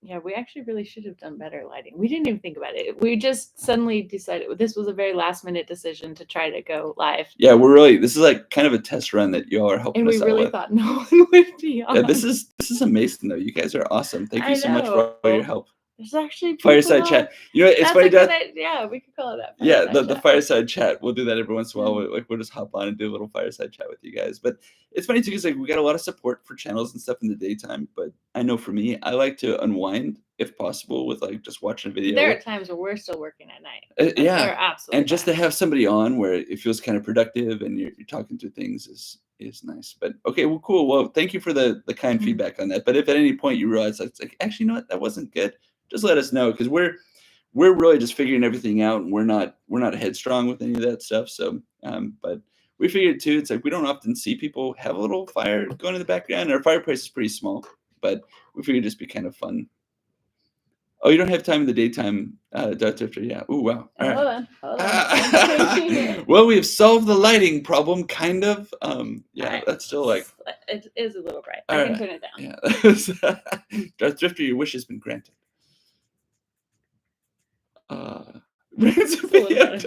Yeah, we actually really should have done better lighting. We didn't even think about it. We just suddenly decided this was a very last minute decision to try to go live. Yeah, this is like kind of a test run that y'all are helping us out with. And we really thought no one would be on. Yeah, this is amazing though. You guys are awesome. Thank you so much for all your help. There's actually fireside chat. It's funny, Dad. Yeah, we could call it that. Yeah, the fireside chat. We'll do that every once in a while. We'll just hop on and do a little fireside chat with you guys. But it's funny too, because like we got a lot of support for channels and stuff in the daytime. But I know for me, I like to unwind if possible with like just watching a video. There are times where we're still working at night. Yeah, absolutely. And just to have somebody on where it feels kind of productive and you're talking through things is nice. But okay, well, cool. Well, thank you for the kind feedback on that. But if at any point you realize it's like, actually, you know what, that wasn't good, just let us know, because we're really just figuring everything out, and we're not headstrong with any of that stuff. So, but we figured too, it's like we don't often see people have a little fire going in the background. Our fireplace is pretty small, but we figured it'd just be kind of fun. Oh, you don't have time in the daytime, Dr. Yeah. Oh, wow. All right. Hold on. Well, we've solved the lighting problem, kind of. Yeah, right. That's still like. It is a little bright. I can turn it down. Yeah. Darth Drifter, your wish has been granted. ransom video.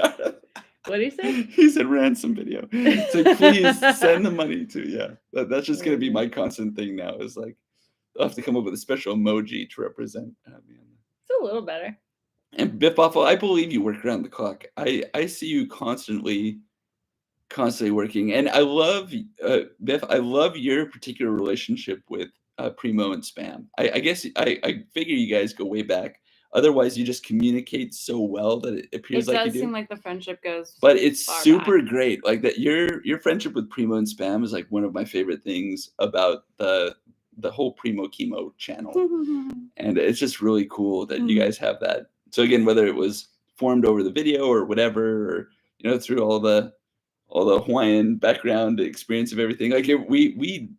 What did he say? He said ransom video. So please send the money to, yeah. That's just going to be my constant thing now, is like, I'll have to come up with a special emoji to represent me. It's a little better. And Biff Buffalo, I believe you work around the clock. I see you constantly working. And I love, Biff, I love your particular relationship with Primo and Spam. I guess I figure you guys go way back. Otherwise, you just communicate so well that it appears like you do. It does seem like the friendship goes. But it's super great. Like that, your friendship with Primo and Spam is like one of my favorite things about the whole Primo Chemo channel. And it's just really cool that you guys have that. So again, whether it was formed over the video or whatever, or through all the Hawaiian background experience of everything, like we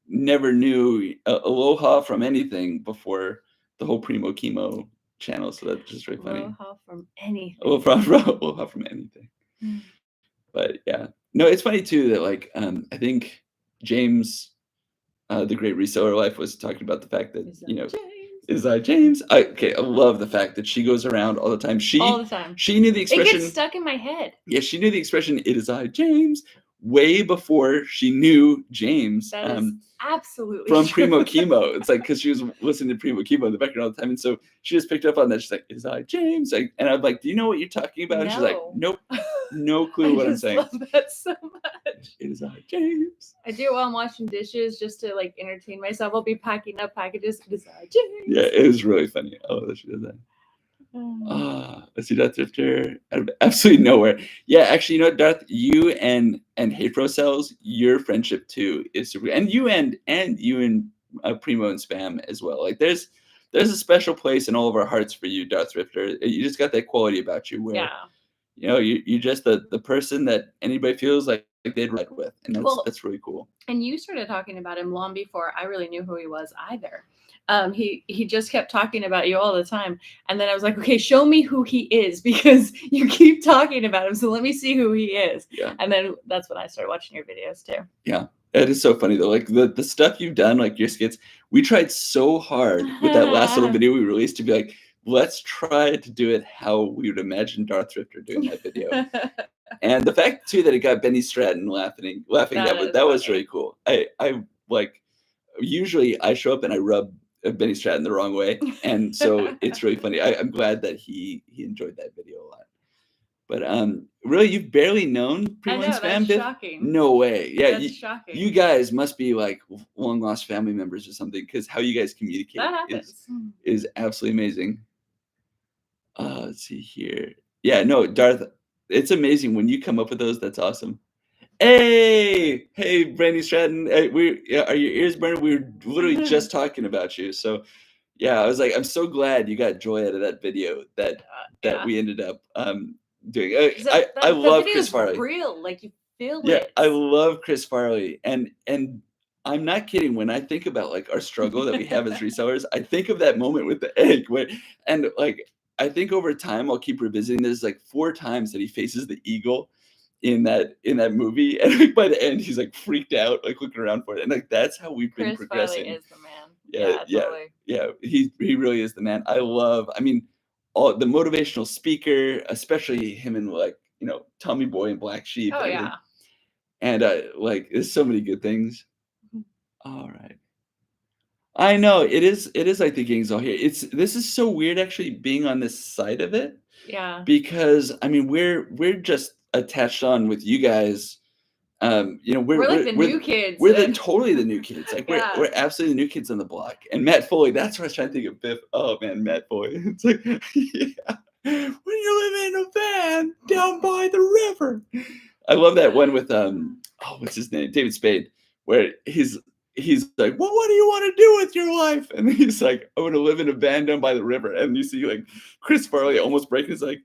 never knew aloha from anything before the whole Primo Chemo channel. So that's just very funny. Aloha from anything. Aloha from anything. But yeah, no, it's funny too that like I think James, the Great Reseller Life, was talking about the fact that is that James? I love the fact that she goes around all the time. She knew the expression. It gets stuck in my head. Yeah, she knew the expression, "It is I, James," way before she knew James. That is absolutely from true. Primo Chemo. It's like, because she was listening to Primo Chemo in the background all the time, and so she just picked up on that. She's like, "It is I, James?" And I'm like, "Do you know what you're talking about?" And she's like, "Nope, no clue what I'm saying." I love that so much. It is I, James. I do it while I'm washing dishes just to like entertain myself. I'll be packing up packages. It is I, James. Yeah, it is really funny. I love that she does that. Let's see, Darth Drifter out of absolutely nowhere. Yeah, actually, Darth, you and Hatro Cells, your friendship too is super, and you and Primo and Spam as well. Like there's a special place in all of our hearts for you, Darth Drifter. You just got that quality about you where you're just the person that anybody feels like they'd ride with, and that's really cool. And you started talking about him long before I really knew who he was either. He just kept talking about you all the time, and then I was like, okay, show me who he is, because you keep talking about him, so let me see who he is. Yeah. And then that's when I started watching your videos too. Yeah, it is so funny though, like the stuff you've done, like your skits. We tried so hard with that last little video we released to be like, let's try to do it how we would imagine Darth Drifter doing that video. And the fact too that it got Benny Stratton laughing that was really cool. I like, usually I show up and I rub Benny Stratton the wrong way, and so it's really funny. I'm glad that he enjoyed that video a lot. But really, you've barely known Primo and Spam? That's shocking. No way. Yeah, that's shocking. You guys must be like long lost family members or something, because how you guys communicate is absolutely amazing. Let's see here. Yeah, no, Darth, it's amazing when you come up with those. That's awesome. Hey, Brandy Stratton. Are your ears burning? We were literally just talking about you. So, yeah, I was like, I'm so glad you got joy out of that video that we ended up doing. I love Chris Farley. Real, like you feel it. Yeah, I love Chris Farley, and I'm not kidding. When I think about like our struggle that we have as resellers, I think of that moment with the egg, and like I think over time I'll keep revisiting. There's like 4 times that he faces the eagle in that movie, and like by the end he's like freaked out, like looking around for it, and like that's how we've been progressing. Chris Farley is the man. Yeah, he really is the man. I mean, all the motivational speaker, especially him and like Tommy Boy and Black Sheep. Oh yeah, and like there's so many good things. All right, I know it is like the gang's all here. This is so weird actually being on this side of it. Yeah, because I mean we're just attached on with you guys. We're like the new kids. We're totally the new kids. Like we're absolutely the new kids on the block. And Matt Foley, that's what I was trying to think of. Biff. Oh man, Matt Foley. It's like, yeah, when you're living in a van down by the river. I love that one with what's his name? David Spade, where he's like, well, what do you want to do with your life? And he's like, I want to live in a van down by the river. And you see like Chris Farley almost breaking. He's like,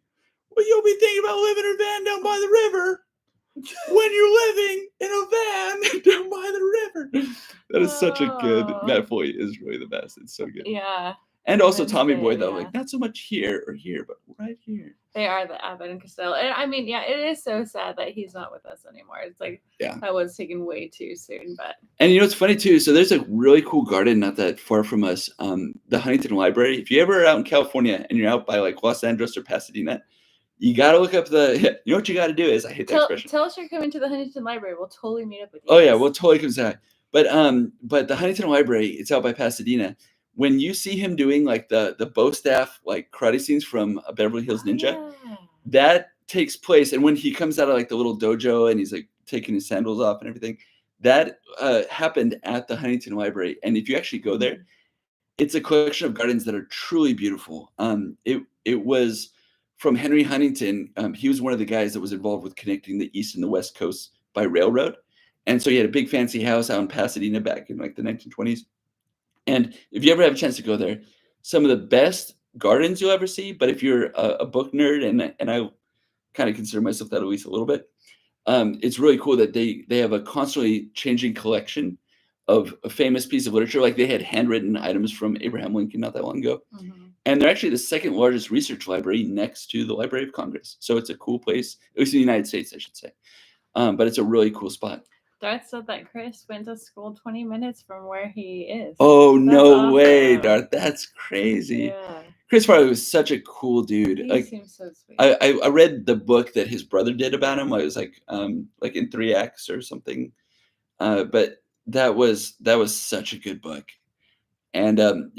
well, you'll be thinking about living in a van down by the river when you're living in a van down by the river. That is such a good. Matt Foley is really the best. It's so good. Yeah. And also Tommy Boy, though, like not so much here or here, but right here. They are the Abbott and Costello. And I mean, yeah, it is so sad that he's not with us anymore. It's like, that was taken way too soon. But and you know, it's funny too. So there's a really cool garden not that far from us, the Huntington Library. If you ever are out in California and you're out by like Los Angeles or Pasadena, you got to look up you know what you got to do is, I hate that expression. Tell us you're coming to the Huntington Library. We'll totally meet up with you. Oh, yeah, we'll totally come say. But the Huntington Library, it's out by Pasadena. When you see him doing like the bow staff, like karate scenes from Beverly Hills Ninja, that takes place. And when he comes out of like the little dojo and he's like taking his sandals off and everything, that happened at the Huntington Library. And if you actually go there, it's a collection of gardens that are truly beautiful. It was from Henry Huntington. He was one of the guys that was involved with connecting the East and the West Coast by railroad. And so he had a big fancy house out in Pasadena back in like the 1920s. And if you ever have a chance to go there, some of the best gardens you'll ever see. But if you're a book nerd, and I kind of consider myself that at least a little bit, it's really cool that they have a constantly changing collection of a famous piece of literature. Like they had handwritten items from Abraham Lincoln not that long ago. And they're actually the second largest research library next to the Library of Congress. So it's a cool place, at least in the United States, I should say. But it's a really cool spot. Darth said that Chris went to school 20 minutes from where he is. Oh, no way, Darth. That's crazy. Yeah. Chris Farley was such a cool dude. He seems so sweet. I read the book that his brother did about him. It was like in 3 acts or something. But that was such a good book. And there's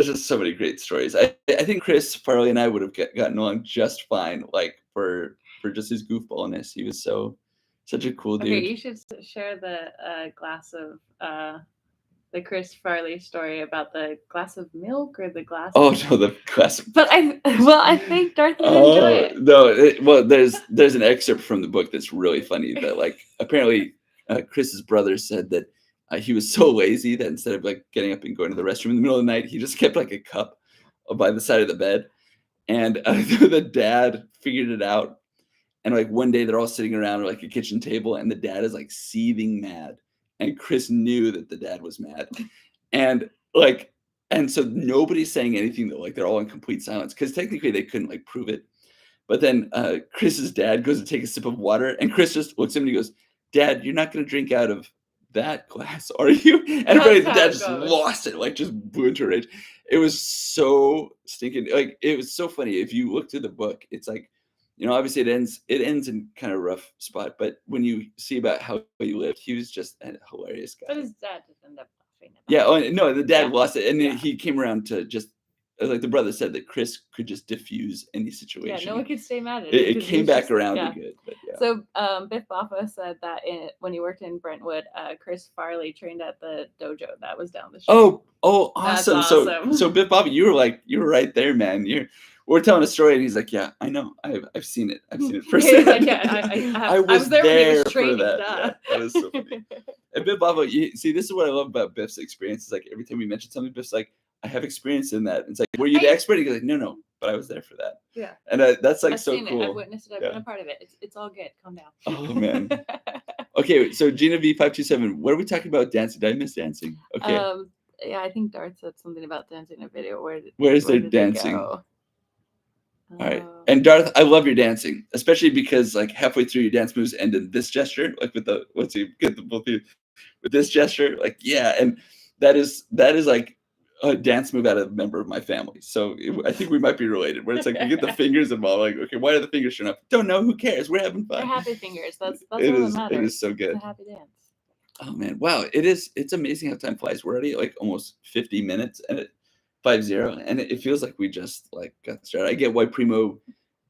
just so many great stories. I think Chris Farley and I would have gotten along just fine, like for just his goofballness. He was such a cool dude. Okay, you should share the glass of the Chris Farley story about the glass of milk or the glass. Oh no, the glass. But I think Darth would enjoy it. No, there's an excerpt from the book that's really funny. That like apparently Chris's brother said that he was so lazy that instead of like getting up and going to the restroom in the middle of the night, he just kept like a cup by the side of the bed, and the dad figured it out. And like one day they're all sitting around like a kitchen table and the dad is like seething mad. And Chris knew that the dad was mad. And so nobody's saying anything though. Like they're all in complete silence because technically they couldn't like prove it. But then Chris's dad goes to take a sip of water and Chris just looks at him and he goes, "Dad, you're not going to drink out of that glass, are you?" And the dad just lost it, like just blew into rage. It was so stinking, like it was so funny. If you look through the book, it's like, you know, obviously it ends in kind of a rough spot, but when you see about how he lived, he was just a hilarious guy. But his dad did end up laughing. Yeah. Oh no, the dad lost it, and then he came around to just like the brother said that Chris could just diffuse any situation. Yeah, no one could stay mad at it. It came back around good. But yeah. So Biff Baffa said that when he worked in Brentwood, Chris Farley trained at the dojo that was down the street. Oh, awesome. So Biff Baffa, you were right there, man. We're telling a story, and he's like, "Yeah, I know. I've seen it. I've seen it firsthand." I was there when he was training. For that. Yeah, that was so funny. And Biff Baffa, see, this is what I love about Biff's experience. Is like every time we mention something, Biff's like, "I have experience in that." It's like, "Were you the expert?" He goes, like, "No, but I was there for that." Yeah. And that's like I've so seen cool. I've witnessed it. I've been a part of it. It's all good. Calm down. Oh man. Okay, so Gina V527, what are we talking about dancing? Did I miss dancing? Okay. Yeah, I think Darth said something about dancing in a video. Where's their dancing? All right. And Darth, I love your dancing, especially because like halfway through your dance moves end in this gesture, like with the once you get the both of you with this gesture, like yeah, and that is like a dance move out of a member of my family. So I think we might be related. Where it's like we get the fingers involved, like okay, why are the fingers showing up? Don't know. Who cares? We're having fun. They're happy fingers. That's all that matters. It is so good. It's a happy dance. Oh man, wow! It's amazing how time flies. We're already at like almost 50 minutes and it 50, and it feels like we just like got started. I get why Primo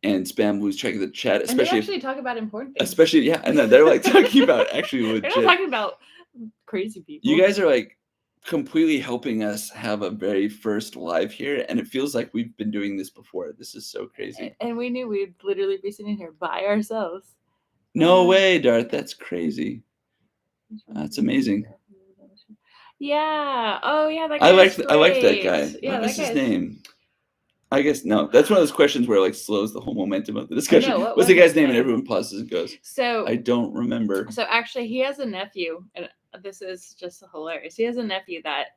and Spam lose track of the chat, especially and they actually talk about important things. Especially yeah, and then they're like talking about actually legit. They're not talking about crazy people. You guys are like completely helping us have a very first live here, and it feels like we've been doing this before. This is so crazy. And we knew we'd literally be sitting here by ourselves. No way, Darth. That's crazy. That's amazing. Yeah. Oh yeah, that guy. I liked that guy. Yeah, what's his name? I guess no. That's one of those questions where it like slows the whole momentum of the discussion. What's the guy's name? And everyone pauses and goes. So I don't remember. So actually, he has a nephew, and this is just hilarious. He has a nephew that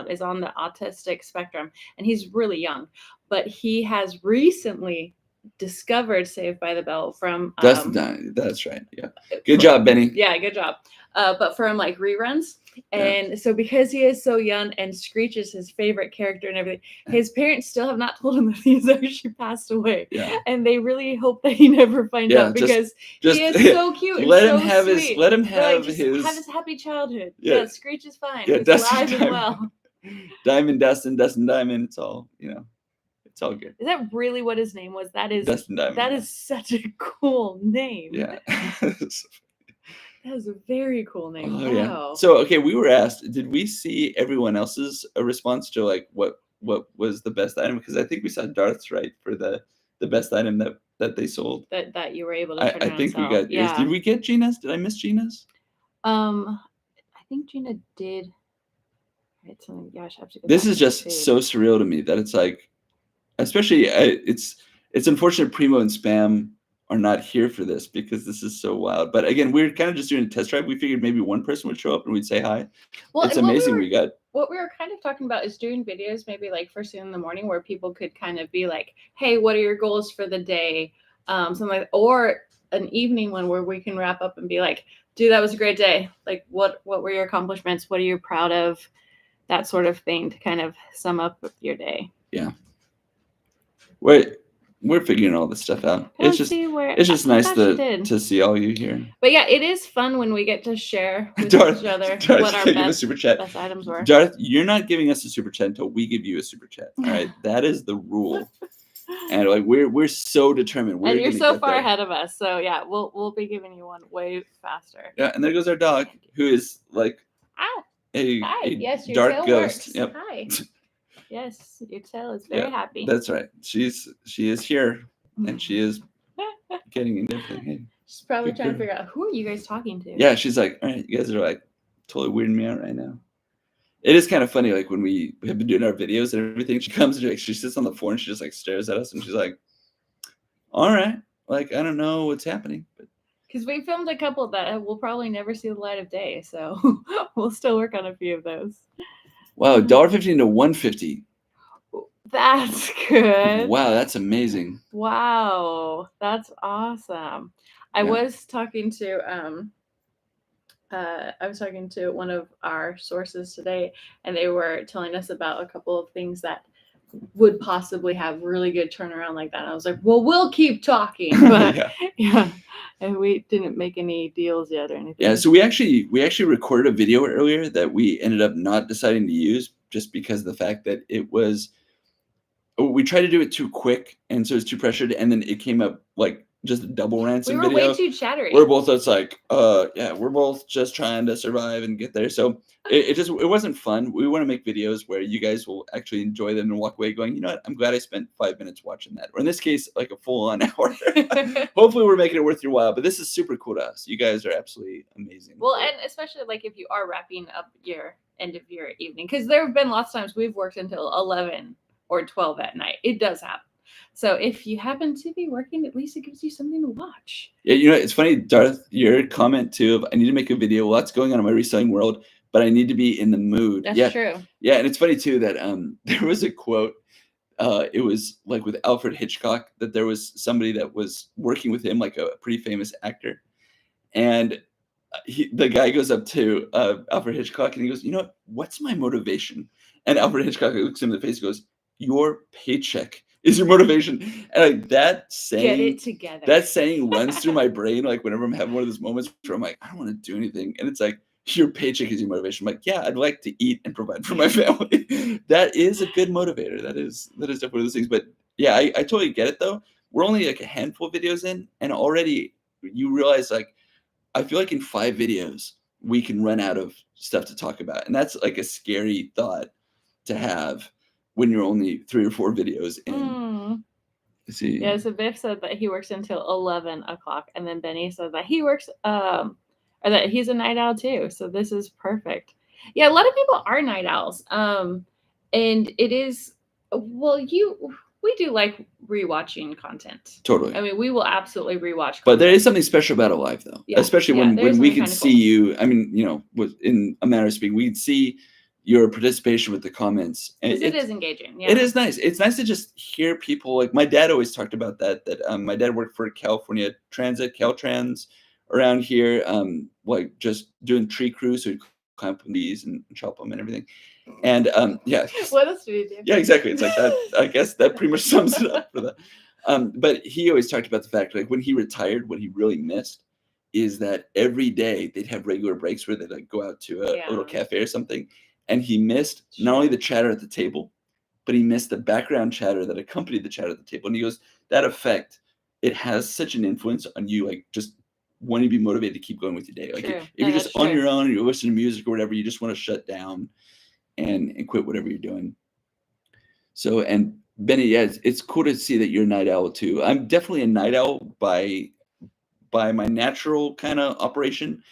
is on the autistic spectrum, and he's really young, but he has recently discovered Saved by the Bell from that's right. Yeah, good job, Benny. Yeah, good job. But from like reruns. And so because he is so young and Screech is his favorite character and everything, his parents still have not told him that he's actually passed away. Yeah. And they really hope that he never finds out, because just he is so cute and let so him have sweet. let him have have his happy childhood. Yeah, Screech is fine. Yeah, he's alive and well. Diamond Dustin Diamond, it's all, it's all good. Is that really what his name was? That is Dustin Diamond. That is such a cool name. Yeah. That is a very cool name. Oh, wow. Yeah. So, okay, we were asked, did we see everyone else's response to like what was the best item? Because I think we saw Darth's right for the best item that they sold. That you were able to turn around I think and we got yours. Did we get Gina's? Did I miss Gina's? I think Gina did. Right, something. Gosh, I have to go this is just so surreal to me that it's like, especially it's unfortunate Primo and Spam are not here for this, because this is so wild. But again, we're kind of just doing a test drive. We figured maybe one person would show up and we'd say hi. Well, it's amazing we got. What we were kind of talking about is doing videos maybe like first thing in the morning, where people could kind of be like, hey, what are your goals for the day? Something like, or an evening one where we can wrap up and be like, dude, that was a great day. Like, what were your accomplishments? What are you proud of? That sort of thing, to kind of sum up your day. Yeah. We're figuring all this stuff out. It's just nice to see all you here. But yeah, it is fun when we get to share with each other what our best items were. Darth, you're not giving us a super chat until we give you a super chat. All right, that is the rule. And like we're so determined. And you're so far ahead of us. So yeah, we'll be giving you one way faster. Yeah, and there goes our dog, who is like a dark ghost. Yep. Hi. Yes, your tail is very happy. That's right. She is here, and she is getting into everything. Hey, she's probably trying to figure out, who are you guys talking to? Yeah, she's like, all right, you guys are like totally weirding me out right now. It is kind of funny, like when we have been doing our videos and everything, she comes and she sits on the floor and she just like stares at us and she's like, all right, like I don't know what's happening, but because we filmed a couple that will probably never see the light of day, so we'll still work on a few of those. Wow, $1.15 to $1.50. That's good. Wow, that's amazing. Wow, that's awesome. I was talking to one of our sources today, and they were telling us about a couple of things that would possibly have really good turnaround like that. And I was like, well, we'll keep talking, but yeah. And we didn't make any deals yet or anything. Yeah, so we actually recorded a video earlier that we ended up not deciding to use, just because of the fact that we tried to do it too quick, and so it was too pressured, and then it came up like just a double ransom video. We were way too chattery. We're both just like, we're both just trying to survive and get there. So it wasn't fun. We want to make videos where you guys will actually enjoy them and walk away going, you know what, I'm glad I spent 5 minutes watching that. Or in this case, like a full-on hour. Hopefully we're making it worth your while, but this is super cool to us. You guys are absolutely amazing. Well, and especially like if you are wrapping up your end of your evening, because there have been lots of times we've worked until 11 or 12 at night. It does happen. So if you happen to be working, at least it gives you something to watch. Yeah, you know, it's funny, Darth, your comment too of I need to make a video. Lots going on in my reselling world, but I need to be in the mood. That's true. Yeah, and it's funny too that there was a quote. It was like with Alfred Hitchcock, that there was somebody that was working with him, like a pretty famous actor, and the guy goes up to Alfred Hitchcock and he goes, you know, what's my motivation? And Alfred Hitchcock looks him in the face and goes, your paycheck is your motivation. And like that saying, get it together. That saying runs through my brain. Like whenever I'm having one of those moments where I'm like, I don't want to do anything. And it's like, your paycheck is your motivation. I'm like, yeah, I'd like to eat and provide for my family. That is a good motivator. That is definitely one of those things. But yeah, I totally get it though. We're only like a handful of videos in, and already you realize like, I feel like in 5 videos, we can run out of stuff to talk about. And that's like a scary thought to have when you're only 3 or 4 videos in. See. Yeah, so Biff said that he works until 11 o'clock. And then Benny said that he works, or that he's a night owl too. So this is perfect. Yeah, a lot of people are night owls. And it is, we do like rewatching content. Totally. I mean, we will absolutely rewatch content. But there is something special about Alive, though. Yeah. Especially when we can see you. I mean, you know, in a manner of speaking, we can see your participation with the comments. And it is engaging. Yeah. It is nice. It's nice to just hear people. Like my dad always talked about that my dad worked for California Transit, Caltrans around here, like just doing tree crews, so he'd climb up these and chop them and everything. And yeah. What else do you do? Yeah, exactly. It's like that. I guess that pretty much sums it up for that. But he always talked about the fact, like when he retired, what he really missed is that every day they'd have regular breaks where they'd like go out to a little cafe or something. And he missed not only the chatter at the table, but he missed the background chatter that accompanied the chatter at the table. And he goes, that effect, it has such an influence on you, like just wanting to be motivated to keep going with your day. Like if you're just on your own, or you're listening to music or whatever, you just want to shut down and quit whatever you're doing. So, and Benny, yeah, it's cool to see that you're a night owl too. I'm definitely a night owl by my natural kind of operation.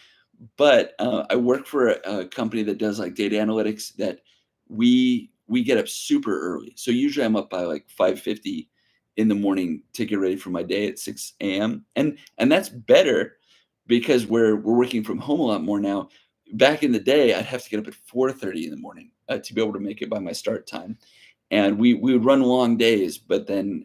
But I work for a company that does like data analytics that we get up super early. So usually I'm up by like 5:50 in the morning to get ready for my day at 6 a.m. And that's better because we're working from home a lot more now. Back in the day, I'd have to get up at 4:30 in the morning to be able to make it by my start time. And we would run long days, but then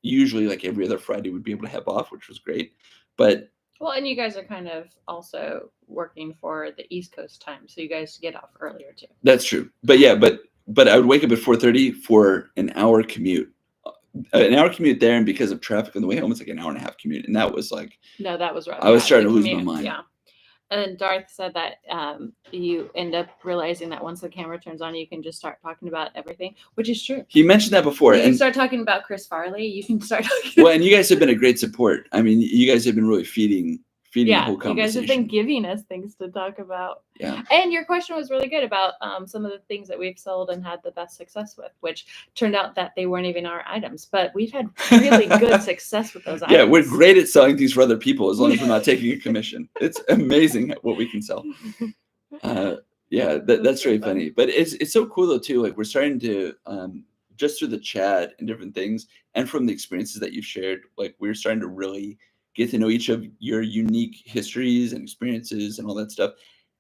usually like every other Friday we'd be able to have off, which was great. But well, and you guys are kind of also working for the East Coast time, so you guys get off earlier too. That's true. But yeah, but I would wake up at 4:30 for an hour commute. An hour commute there, and because of traffic on the way home, it's like an hour and a half commute. And that was like, no, that was rough. I was starting to lose my mind. Yeah. And Darth said that you end up realizing that once the camera turns on, you can just start talking about everything, which is true. He mentioned that before. You can start talking about Chris Farley. You can start talking. Well, and you guys have been a great support. I mean, you guys have been really feeding the whole conversation. You guys have been giving us things to talk about. Yeah. And your question was really good about some of the things that we've sold and had the best success with, which turned out that they weren't even our items, but we've had really good success with those items. Yeah, we're great at selling things for other people as long as we're not taking a commission. It's amazing what we can sell. Yeah, that's really funny. But it's so cool though too. Like we're starting to just through the chat and different things, and from the experiences that you've shared, like we're starting to really get to know each of your unique histories and experiences and all that stuff.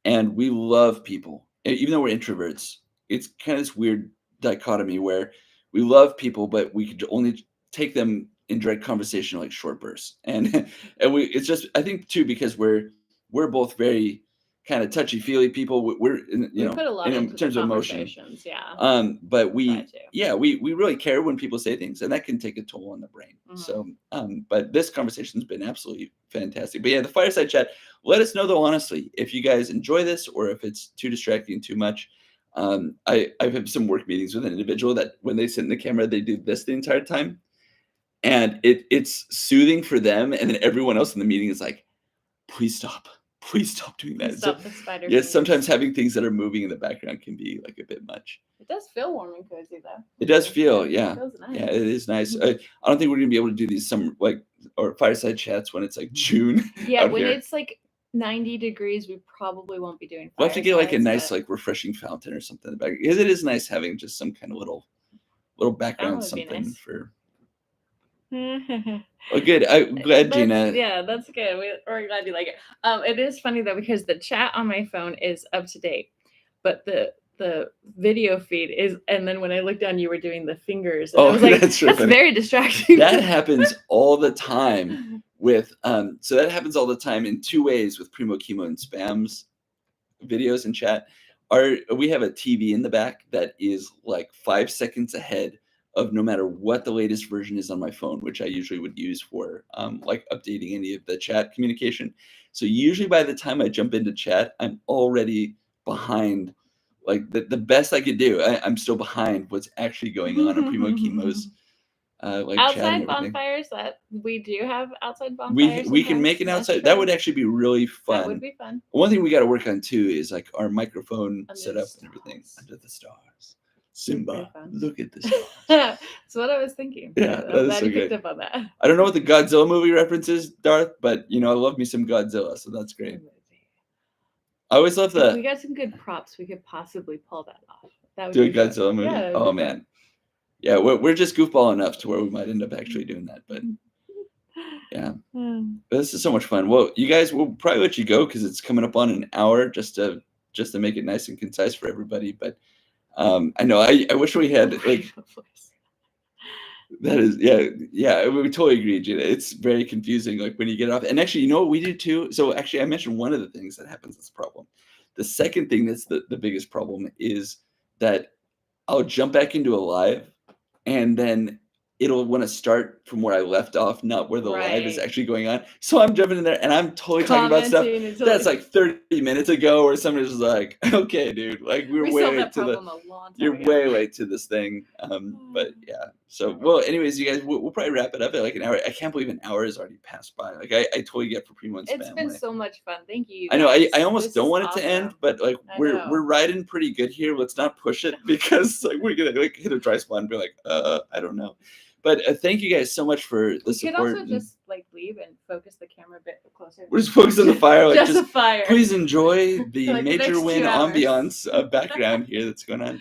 And we love people, even though we're introverts. It's kind of this weird dichotomy where we love people, but we could only take them in direct conversation, like short bursts. And it's just, I think too, because we're both very kind of touchy-feely people. We're put a lot in terms of emotion. Yeah. But we really care when people say things, and that can take a toll on the brain. Mm-hmm. So, but this conversation's been absolutely fantastic. But yeah, the fireside chat. Let us know though, honestly, if you guys enjoy this or if it's too distracting, too much. I've had some work meetings with an individual that when they sit in the camera, they do this the entire time, and it's soothing for them, and then everyone else in the meeting is like, "Please stop." Please stop doing that. Stop the spider. Yes, sometimes having things that are moving in the background can be like a bit much. It does feel warm and cozy though. It does feel, yeah. It feels nice. Yeah, it is nice. I don't think we're gonna be able to do these or fireside chats when it's like June. Yeah, when it's like 90 degrees, we probably won't be doing. We'll have to get like a nice like refreshing fountain or something in the back, because it is nice having just some kind of little background something for. Oh, good. I'm glad, Gina. Yeah, that's good. We're glad you like it. It is funny though, because the chat on my phone is up to date, but the video feed is, and then when I looked down, you were doing the fingers. And I was like, that's very distracting. That happens all the time with so that happens all the time in two ways with Primo Chemo and Spam's videos and chat. We have a TV in the back that is like 5 seconds ahead of no matter what the latest version is on my phone, which I usually would use for like updating any of the chat communication. So usually by the time I jump into chat, I'm already behind. Like the best I could do, I'm still behind what's actually going on in Primo Chemo's like outside bonfires. That we do have outside bonfires. We can make an outside. That would actually be really fun. That would be fun. One thing we got to work on too is like our microphone setup and everything. Under the stars. Simba, look at this. That's what I was thinking. Yeah, I'm glad you picked up on that. I don't know what the Godzilla movie reference is, Darth, but I love me some Godzilla, so that's great. I always love that. If we got some good props, we could possibly pull that off. That would do a Godzilla movie. Yeah, oh man, yeah, we're just goofball enough to where we might end up actually doing that, but yeah, but this is so much fun. Well, you guys, we'll probably let you go because it's coming up on an hour just to just to make it nice and concise for everybody. But I know I wish we had like. That is, yeah, we totally agree, Gina. It's very confusing, like when you get off. And actually, you know what we do too? So actually, I mentioned one of the things that happens that's a problem. The second thing that's the biggest problem is that I'll jump back into a live, and then it'll want to start from where I left off, not where the live is actually going on. So I'm jumping in there and I'm totally talking about stuff that's like 30 minutes ago, or somebody's just like, okay, dude, like we're way late to you're way late to this thing. But yeah. So, well, anyways, you guys, we'll probably wrap it up at like an hour. I can't believe an hour has already passed by. Like I totally get for Primo and Spam. It's been so much fun. Thank you. I know. I almost don't want it to end, but like we're riding pretty good here. Let's not push it because like we're gonna like hit a dry spot and be like, I don't know. But thank you guys so much for the support. You could also just like leave and focus the camera a bit closer. We're just focused on the fire. Like, just the fire. Please enjoy the like Major Win ambiance background here that's going on.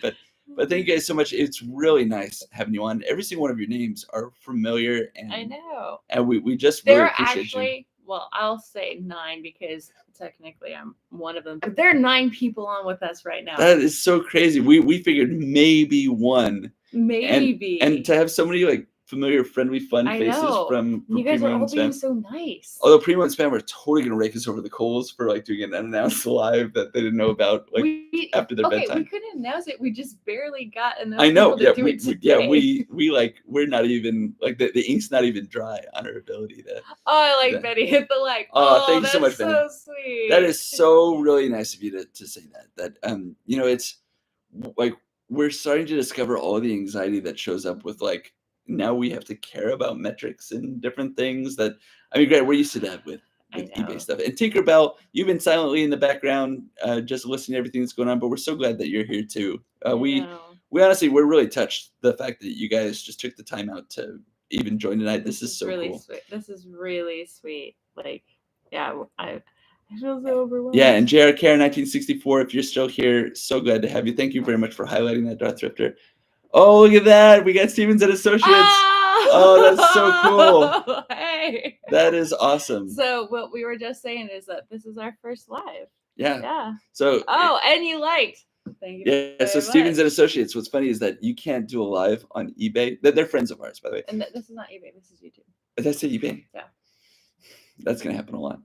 But thank you guys so much. It's really nice having you on. Every single one of your names are familiar, and I know. And we just really appreciate you. Well, I'll say 9 because technically I'm one of them. But there are 9 people on with us right now. That is so crazy. We figured maybe 1. Maybe. And to have so many like familiar, friendly, fun faces from you guys are all being so nice. Although Primo and Spam are totally gonna rake us over the coals for like doing an unannounced live that they didn't know about like after their bedtime. We couldn't announce it. We just barely got enough. I know. Yeah, we like we're not even like the ink's not even dry on our ability to. Oh, I like Betty hit the like. Oh, thank you so much, Betty. So sweet. That is so really nice of you to say that. You know, it's like we're starting to discover all the anxiety that shows up with like. Now we have to care about metrics and different things that, I mean, great, we're used to that with eBay stuff. And Tinkerbell, you've been silently in the background, just listening to everything that's going on, but we're so glad that you're here too. We honestly, we're really touched the fact that you guys just took the time out to even join tonight. This is so really cool. Sweet. This is really sweet. Like, yeah, I feel so overwhelmed. Yeah, and JRK 1964, if you're still here, so glad to have you. Thank you very much for highlighting that, Darth Thrifter. Oh, look at that. We got Stevens and Associates. Oh, that's so cool. Hey. That is awesome. So what we were just saying is that this is our first live. Yeah. So. Oh, and you liked. Thank you. Yeah. So Stevens and Associates. What's funny is that you can't do a live on eBay. They're friends of ours, by the way. And this is not eBay. This is YouTube. Did I say eBay? Yeah. That's gonna happen a lot.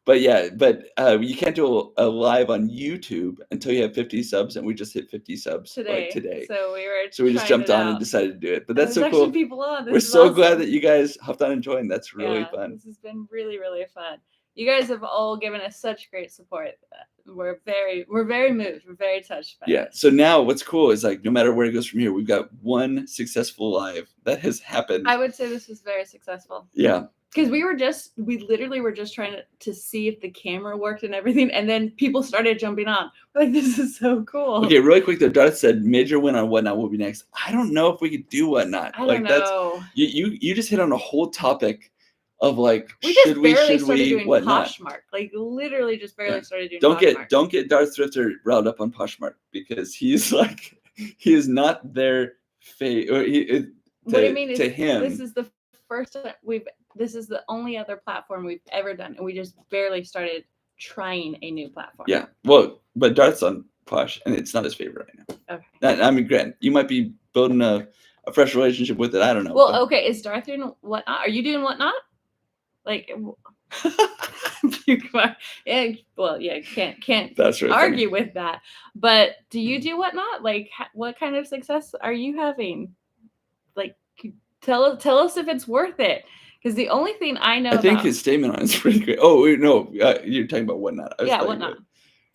But you can't do a live on YouTube until you have 50 subs, and we just hit 50 subs today. So we just jumped on and decided to do it. But that's so cool. People on. We're so glad that you guys hopped on and joined. That's really fun. This has been really, really fun. You guys have all given us such great support. We're very moved. We're very touched by it. So now what's cool is like no matter where it goes from here, we've got one successful live that has happened. I would say this was very successful. Yeah. Because we literally were just trying to see if the camera worked and everything, and then people started jumping on. We're like, this is so cool. Okay, really quick though, Darth said Major Win on Whatnot will be next. I don't know if we could do Whatnot. I don't know. That's you just hit on a whole topic of like should we doing Whatnot? Poshmark. Like literally just barely started doing Poshmark. Don't get Darth Thrifter riled up on Poshmark because he's like he is not their fate or what do you mean to him. This is the first time this is the only other platform we've ever done, and we just barely started trying a new platform. Yeah, well, but Darth's on Posh, and it's not his favorite right now. Okay. I mean, Grant, you might be building a fresh relationship with it. I don't know. Well, okay, is Darth doing Whatnot? Are you doing Whatnot? Like, can't That's really argue with that. But do you do Whatnot? Like, what kind of success are you having? Like, tell us if it's worth it. Because the only thing I know, I think his statement on it's pretty great. Oh wait, no, you're talking about Whatnot. Whatnot.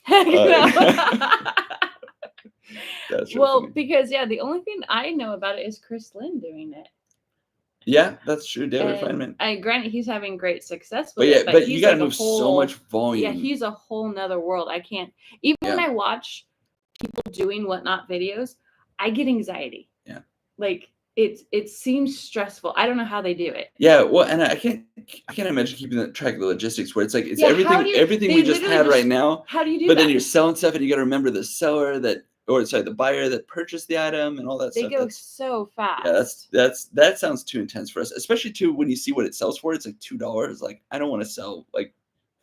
That's really well, funny. because the only thing I know about it is Chris Lynn doing it. Yeah, that's true. David Refinement. Granted, he's having great success with it. But you got to move so much volume. Yeah, he's a whole nother world. I can't. Even when I watch people doing Whatnot videos, I get anxiety. Yeah. Like, it seems stressful. I don't know how they do it. Yeah, well, and I can't imagine keeping track of the logistics where it's like it's everything we just had right now. How do you do that? But then you're selling stuff, and you got to remember the seller the buyer that purchased the item and all that stuff. They go so fast. Yeah, that sounds too intense for us, especially too when you see what it sells for. It's like $2. Like I don't want to sell like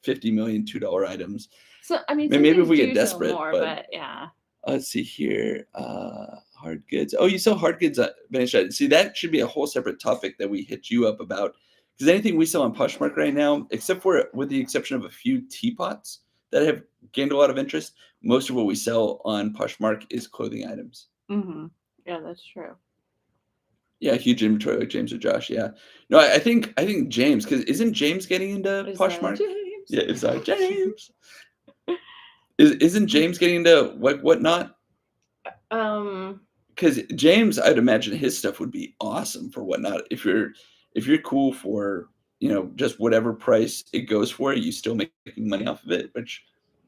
50 million $2 items. So I mean, maybe if we get desperate, more, but yeah. Let's see here. Hard goods. Oh, you sell hard goods at Venetia. See, that should be a whole separate topic that we hit you up about. Because anything we sell on Poshmark right now, except for with the exception of a few teapots that have gained a lot of interest, most of what we sell on Poshmark is clothing items. Mm-hmm. Yeah, that's true. Yeah, huge inventory like James or Josh. Yeah, no, I think James, because isn't James getting into Poshmark? James? Yeah, it's James. Isn't James getting into whatnot? Because James, I'd imagine his stuff would be awesome for whatnot. If you're cool for just whatever price it goes for, you still making money off of it, which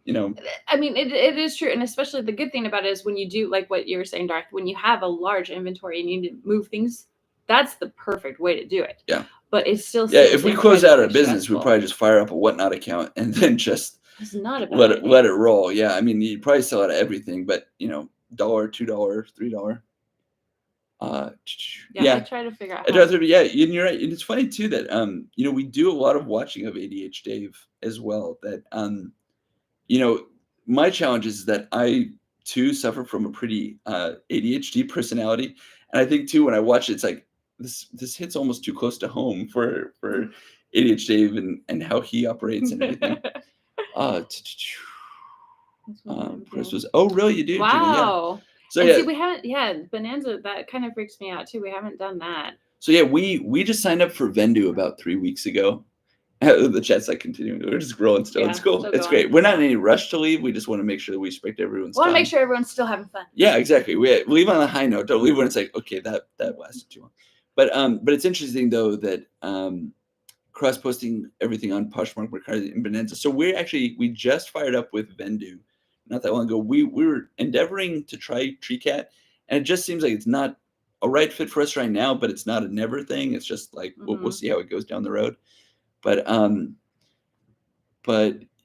I mean, it is true, and especially the good thing about it is when you do like what you were saying, Darth, when you have a large inventory and you need to move things, that's the perfect way to do it. Yeah, but it's still if we close out our business, we'd probably just fire up a whatnot account and then just let it roll. Yeah, I mean, you'd probably sell out of everything, but $1, $2, $3. Yeah, I try to figure out. Yeah, and you're right. And it's funny too that we do a lot of watching of ADH Dave as well. That my challenge is that I too suffer from a pretty ADHD personality, and I think too when I watch it, it's like this hits almost too close to home for ADH Dave and how he operates and everything. Chris was. Oh, really? You do? Wow. Yeah. So see, we haven't. Yeah, Bonanza. That kind of freaks me out too. We haven't done that. So yeah, we just signed up for Vendoo about 3 weeks ago. The chat's like continuing. We're just rolling still. Yeah, it's cool. It's great. We're not in any rush to leave. We just want to make sure that we respect everyone's time. We want to make sure everyone's still having fun. Yeah, exactly. We leave on a high note. Don't leave when it's like, okay, that lasted too long. But it's interesting though that cross-posting everything on Poshmark, Mercari, and Bonanza. So we just fired up with Vendoo not that long ago. We were endeavoring to try TreeCat, and it just seems like it's not a right fit for us right now, but it's not a never thing. It's just like we'll see how it goes down the road. But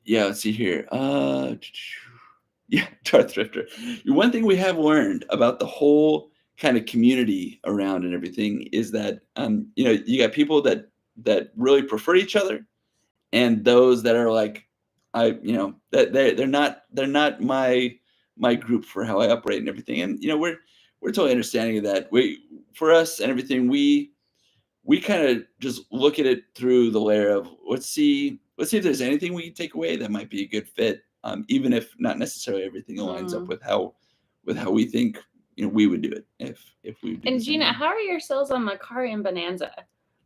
yeah, let's see here. Yeah, Darth Thrifter. One thing we have learned about the whole kind of community around and everything is that you got people that really prefer each other, and those that are like that they're not my group for how I operate and everything. And we're totally understanding of that. For us and everything, we kind of just look at it through the layer of let's see if there's anything we can take away that might be a good fit, even if not necessarily everything aligns up with how we think we would do it if we. And Gina, how are your sales on Mercari and Bonanza?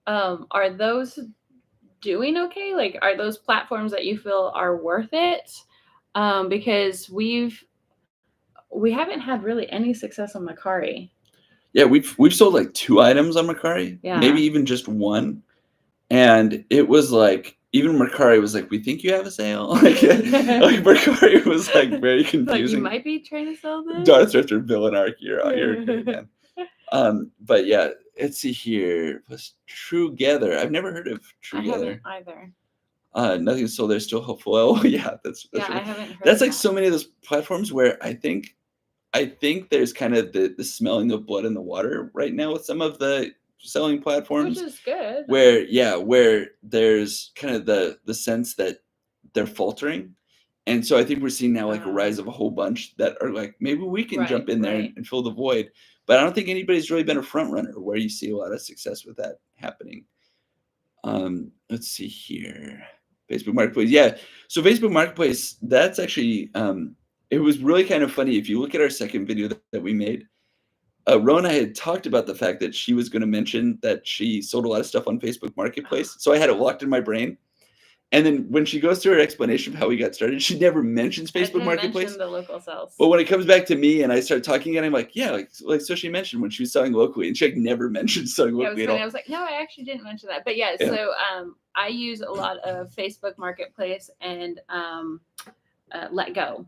Are those doing okay? Like, are those platforms that you feel are worth it? Because we haven't had really any success on Mercari. Yeah, we've sold like 2 items on Mercari, maybe even just 1, and it was like even Mercari was like, we think you have a sale. Like Mercari was like very confusing. Like, you might be trying to sell this. Darth Thrifter, Bill and Ark, you're great, man. But yeah, let's see here. Was Truegether. I've never heard of Truegether either. Nothing sold there, still hopeful. Oh yeah, that's right. I haven't heard that's like so many of those platforms where I think there's kind of the smelling of blood in the water right now with some of the selling platforms. Which is good. Where there's kind of the sense that they're faltering. And so I think we're seeing now like a rise of a whole bunch that are like, maybe we can jump in there and fill the void. But I don't think anybody's really been a front runner where you see a lot of success with that happening. Let's see here. Facebook Marketplace. Yeah. So Facebook Marketplace, that's actually, it was really kind of funny. If you look at our second video that we made, Rona had talked about the fact that she was going to mention that she sold a lot of stuff on Facebook Marketplace. So I had it locked in my brain. And then when she goes through her explanation of how we got started, she never mentions Facebook Marketplace. Mention the local sales. But when it comes back to me and I start talking again, I'm like, yeah, like so she mentioned when she was selling locally, and she like never mentioned selling locally at all. I was like, no, I actually didn't mention that. But yeah. So I use a lot of Facebook Marketplace and Let Go.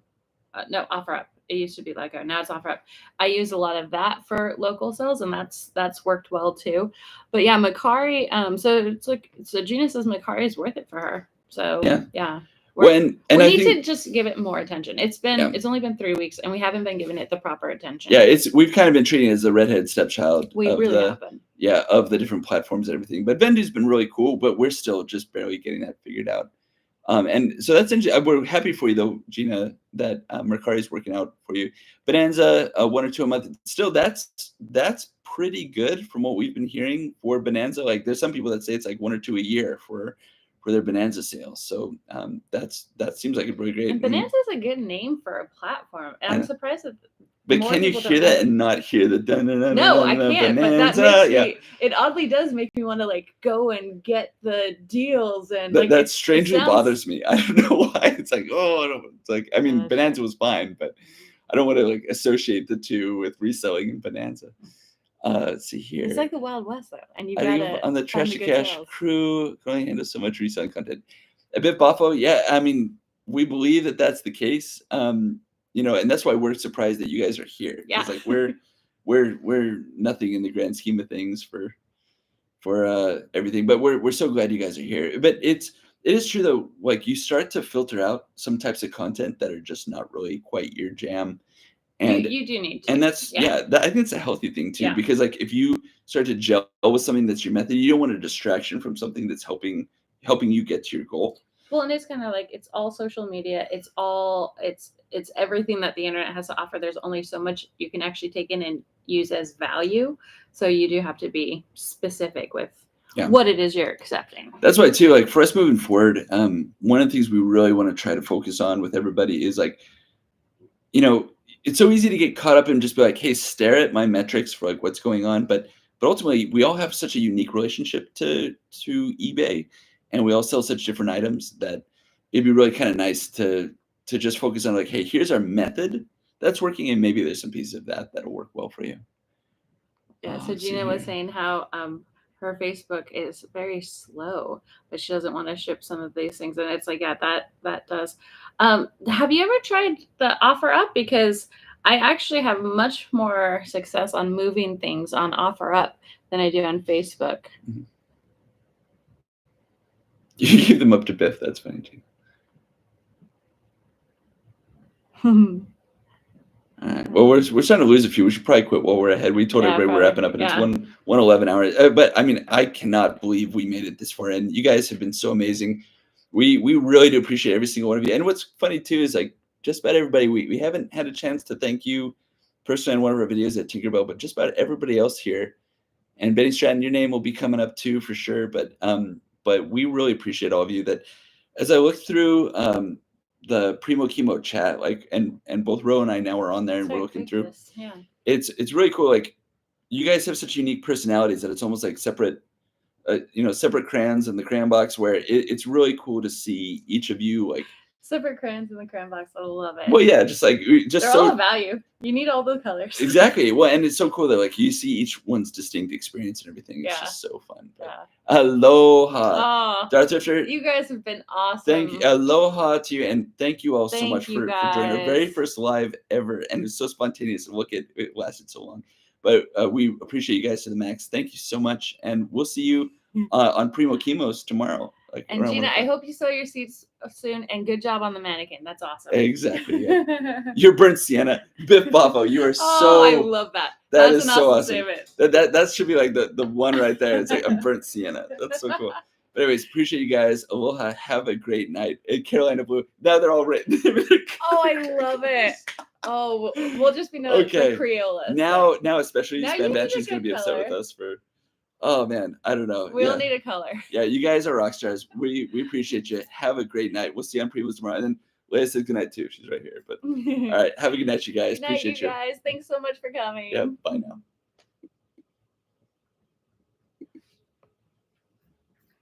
No, OfferUp. It used to be Let Go. Now it's OfferUp. I use a lot of that for local sales, and that's worked well too. But yeah, Mercari. So Gina says Mercari is worth it for her. So yeah. We need to just give it more attention. It's only been 3 weeks, and we haven't been giving it the proper attention. Yeah, we've kind of been treating it as the redhead stepchild. We really have been. Yeah, of the different platforms and everything. But Vendoo's been really cool, but we're still just barely getting that figured out. And so that's interesting. We're happy for you though, Gina, that Mercari is working out for you. Bonanza, 1 or 2 a month. Still, that's pretty good from what we've been hearing for Bonanza. Like there's some people that say it's like 1 or 2 a year for their Bonanza sales. So that seems like a really great. And Bonanza is a good name for a platform. And I'm surprised that. But can you hear that and not hear the No, I can't. Bonanza? But that makes me. It oddly does make me want to like go and get the deals and like. That strangely bothers me. I don't know why. It's like it's like I mean Bonanza was fine, but I don't want to like associate the two with reselling and Bonanza. Let's see here. It's like the Wild West though, and you gotta on the Trash to Cash crew going handle so much reselling content. A bit boffo, yeah. I mean, we believe that that's the case. You know, and that's why we're surprised that you guys are here. Yeah. Like we're nothing in the grand scheme of things for everything, but we're so glad you guys are here. But it is true though, like you start to filter out some types of content that are just not really quite your jam. And you do need to. And that's I think it's a healthy thing too, because like if you start to gel with something that's your method, you don't want a distraction from something that's helping you get to your goal. Well, and it's kind of like it's all social media. It's everything that the internet has to offer. There's only so much you can actually take in and use as value. So you do have to be specific with what it is you're accepting. That's why too, like for us moving forward, one of the things we really want to try to focus on with everybody is like, you know, it's so easy to get caught up and just be like, hey, stare at my metrics for like what's going on. But ultimately we all have such a unique relationship to eBay, and we all sell such different items that it'd be really kind of nice to just focus on like, hey, here's our method that's working, and maybe there's some pieces of that'll work well for you. Yeah. So Gina was saying how her Facebook is very slow, but she doesn't want to ship some of these things, and it's like, yeah, that does. Have you ever tried the OfferUp? Because I actually have much more success on moving things on OfferUp than I do on Facebook. Mm-hmm. You give them up to Biff. That's funny too. All right. Well, we're starting to lose a few. We should probably quit while we're ahead. We told everybody we're wrapping up, and it's 1:11 hours. But I mean, I cannot believe we made it this far, and you guys have been so amazing. We really do appreciate every single one of you. And what's funny too is like just about everybody. We haven't had a chance to thank you personally in one of our videos at Tinkerbell, but just about everybody else here. And Benny Stratton, your name will be coming up too for sure. But we really appreciate all of you. That as I look through the Primo Chemo chat, like and both Ro and I now are on there, and we're looking through. Yeah, it's really cool. Like you guys have such unique personalities that it's almost like separate, separate crayons in the crayon box. Where it's really cool to see each of you like separate crayons in the crayon box. I love it. Well, yeah, just they're all of value. You need all the colors. Exactly. Well, and it's so cool that like you see each one's distinct experience and everything. It's just so fun. Yeah. Aloha. Oh, you guys have been awesome. Thank you. Aloha to you, and thank you all so much for joining our very first live ever. And it's so spontaneous. Look, it lasted so long, but we appreciate you guys to the max. Thank you so much, and we'll see you on Primo Chemos tomorrow. And Gina, I hope you sow your seeds soon, and good job on the mannequin. That's awesome. Exactly. Yeah. You're burnt sienna. Biff Boffo, you are I love that. That is so awesome. That should be like the one right there. It's like a burnt sienna. That's so cool. But anyways, appreciate you guys. Aloha. Have a great night. And Carolina Blue. Now they're all written. I love it. Oh, we'll just be known for Creola. Now especially Spam Banshee's going to be upset with us for... Oh man, I don't know. We'll need a color. Yeah, you guys are rock stars. We appreciate you. Have a great night. We'll see you on Primos tomorrow. And then Leia says good night too. She's right here. But all right, have a good night, you guys. Good night, appreciate you guys. Thanks so much for coming. Yeah, bye now.